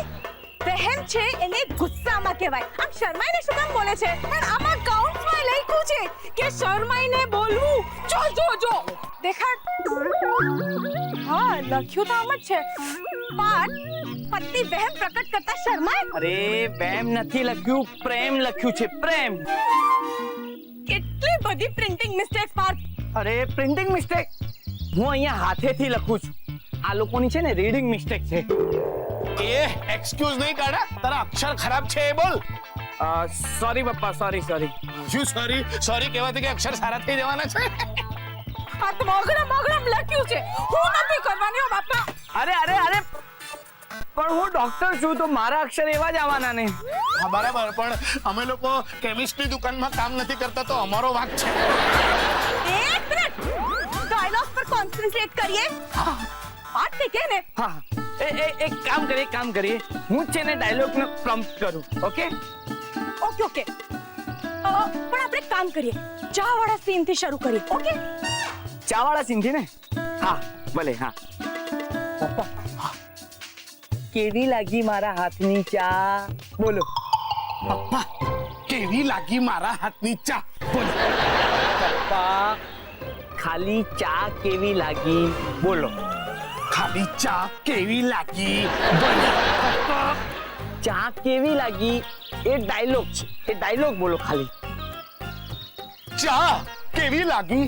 Speaker 6: વહેમ છે એને ગુસ્સામાં કહેવાય. આમ શરમાઈને શું કામ બોલે છે? પણ આમાં કાઉન્ટમાં લખ્યું છે કે શરમાઈને બોલવું. જો દેખાડ. હા લખ્યું તો આમ જ છે, પણ પતિ વહેમ પ્રકટ કરતા શરમાય.
Speaker 1: અરે વેમ નથી લખ્યું, પ્રેમ લખ્યું છે, પ્રેમ.
Speaker 6: કેટલી બધી પ્રિન્ટિંગ મિસ્ટેક્સ પાર્થ.
Speaker 1: અરે પ્રિન્ટિંગ મિસ્ટેક હું અહીંયા હાથેથી લખું છું. આ લોકોની છે ને રીડિંગ મિસ્ટેક છે.
Speaker 11: એ એક્સક્યુઝ નહીં કાઢા, તારા અક્ષર ખરાબ છે એ બોલ.
Speaker 1: સોરી પપ્પા, સોરી.
Speaker 11: શું સોરી કહેવાથી કે અક્ષર સારા થઈ જવાના છે?
Speaker 6: આ તો મોગળમ લખ્યું છે. હું નથી કરવાની હો બાપા.
Speaker 1: અરે પણ હું ડોક્ટર છું તો મારા અક્ષર એવા જ આવવાના ને.
Speaker 11: હા બરાબર, પણ અમે લોકો કેમિસ્ટ્રી દુકાનમાં કામ નથી કરતા તો અમારો વાંક છે.
Speaker 6: એક મિનિટ ડાયલોગ પર કોન્સન્ટ્રેટ કરીએ. વાત છે કે ને?
Speaker 1: હા એક કામ કરીએ હું છે ને ડાયલોગ ને પ્રોમ્પ્ટ કરું. ઓકે
Speaker 6: પણ આપણે એક કામ કરીએ, ચા વાળા સીન થી શરૂ કરીએ. ઓકે
Speaker 1: ચા વાળા સીન થી ને? હા ભલે. હા પપ્પા કેવી લાગી મારા હાથની ચા? બોલો.
Speaker 11: પપ્પા કેવી લાગી મારા હાથની ચા? બોલો.
Speaker 1: પપ્પા ખાલી ચા કેવી લાગી? બોલો.
Speaker 11: ખાલી ચા કેવી લાગી? બોલો.
Speaker 1: પપ્પા ચા કેવી લાગી એ ડાયલોગ છે, એ ડાયલોગ બોલો ખાલી.
Speaker 11: ચા કેવી લાગી?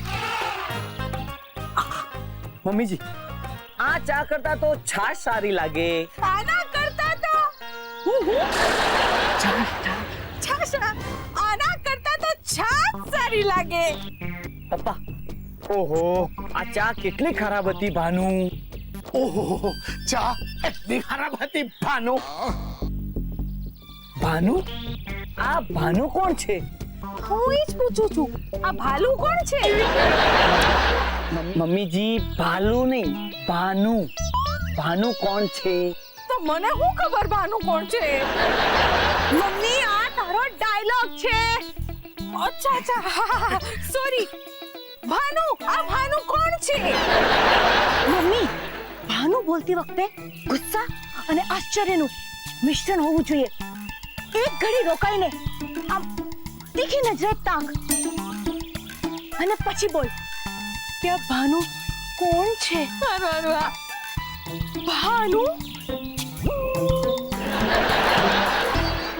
Speaker 1: મમ્મીજી આ ચા કરતા તો છાશ સારી લાગે.
Speaker 6: આના કરતા તો છાશ આના કરતા તો છાશ સારી લાગે.
Speaker 1: પપ્પા ઓહો આ ચા કેટલી ખરાબ હતી ભાનુ.
Speaker 11: ઓહો ચા એટલી ખરાબ હતી ભાનુ.
Speaker 1: ભાનુ? આ ભાનુ કોણ છે?
Speaker 6: હું જ પૂછું છું, આ ભાલુ કોણ છે?
Speaker 1: મમ્મીજી ભાલુ નહીં, ભાનુ. ભાનુ કોણ છે?
Speaker 6: તો મને શું ખબર ભાનુ કોણ છે? મમ્મી આ તારો ડાયલોગ છે. અચ્છા સોરી. આ ભાનુ કોણ છે? મમ્મી ભાનુ બોલતી વખતે ગુસ્સા અને આશ્ચર્યનું મિશ્રણ હોવું જોઈએ. એક ઘડી રોકાઈને આમ તીખી નજરે તાક અને પછી બોલ કે આ ભાનુ કોણ છે? ભાનુ?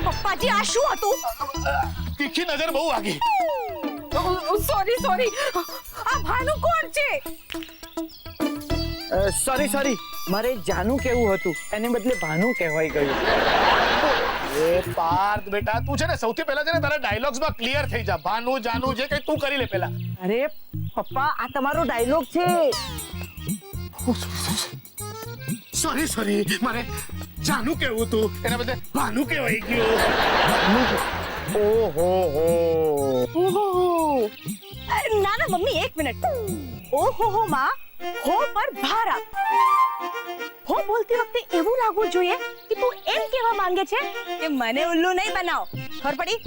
Speaker 6: પપ્પાજી આ શું હતું?
Speaker 11: તીખી નજર બહુ વાગી.
Speaker 6: સોરી. આ ભાનુ કોણ છે?
Speaker 1: સોરી મારે જાનુ કેવું હતું એને બદલે ભાનુ કહેવાય ગયું.
Speaker 11: એ પાર્થ બેટા તું છે ને સૌથી પહેલા છે ને તારા ડાયલોગ્સમાં ક્લિયર થઈ જા. ભાનુ જાનુ જે કઈ તું કરી લે પહેલા.
Speaker 1: અરે પપ્પા આ તમારો ડાયલોગ છે.
Speaker 11: સોરી મારે જાનુ કેવું તું એના બદલે ભાનુ કહેવાય ગયું.
Speaker 1: ઓહો
Speaker 6: ના મમ્મી એક મિનિટ. ઓહો માં હો પર ભાર આપ. હો બોલતી વખતે એવું લાગવું જોઈએ કે તું એમ કહેવા માંગે છે કે મને ઉલ્લુ નહીં બનાવ. ખબર પડી?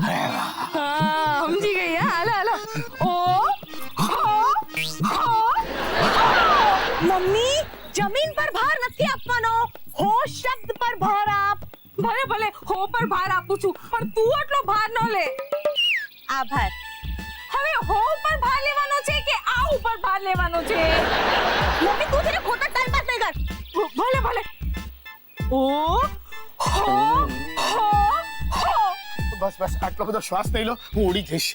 Speaker 6: હા સમજી ગઈ. હાલો ઓ મમ્મી જમીન પર ભાર નથી આપવાનો, હો શબ્દ પર ભાર આપ. ભલે હો પર ભાર આપું છું પણ તું આટલો ભાર ન લે. આભાર. હવે હો ઉપર ભાર લેવાનો છે કે આ ઉપર ભાર લેવાનો છે? મમ્મી તું જરા ખોટા ટાઈમ પાસ નહીં કર. ભલે ભલે. ઓ હો હો હો.
Speaker 11: બસ બસ આટલો બધો શ્વાસ નહીં લો, હું ઉડી જઈશ.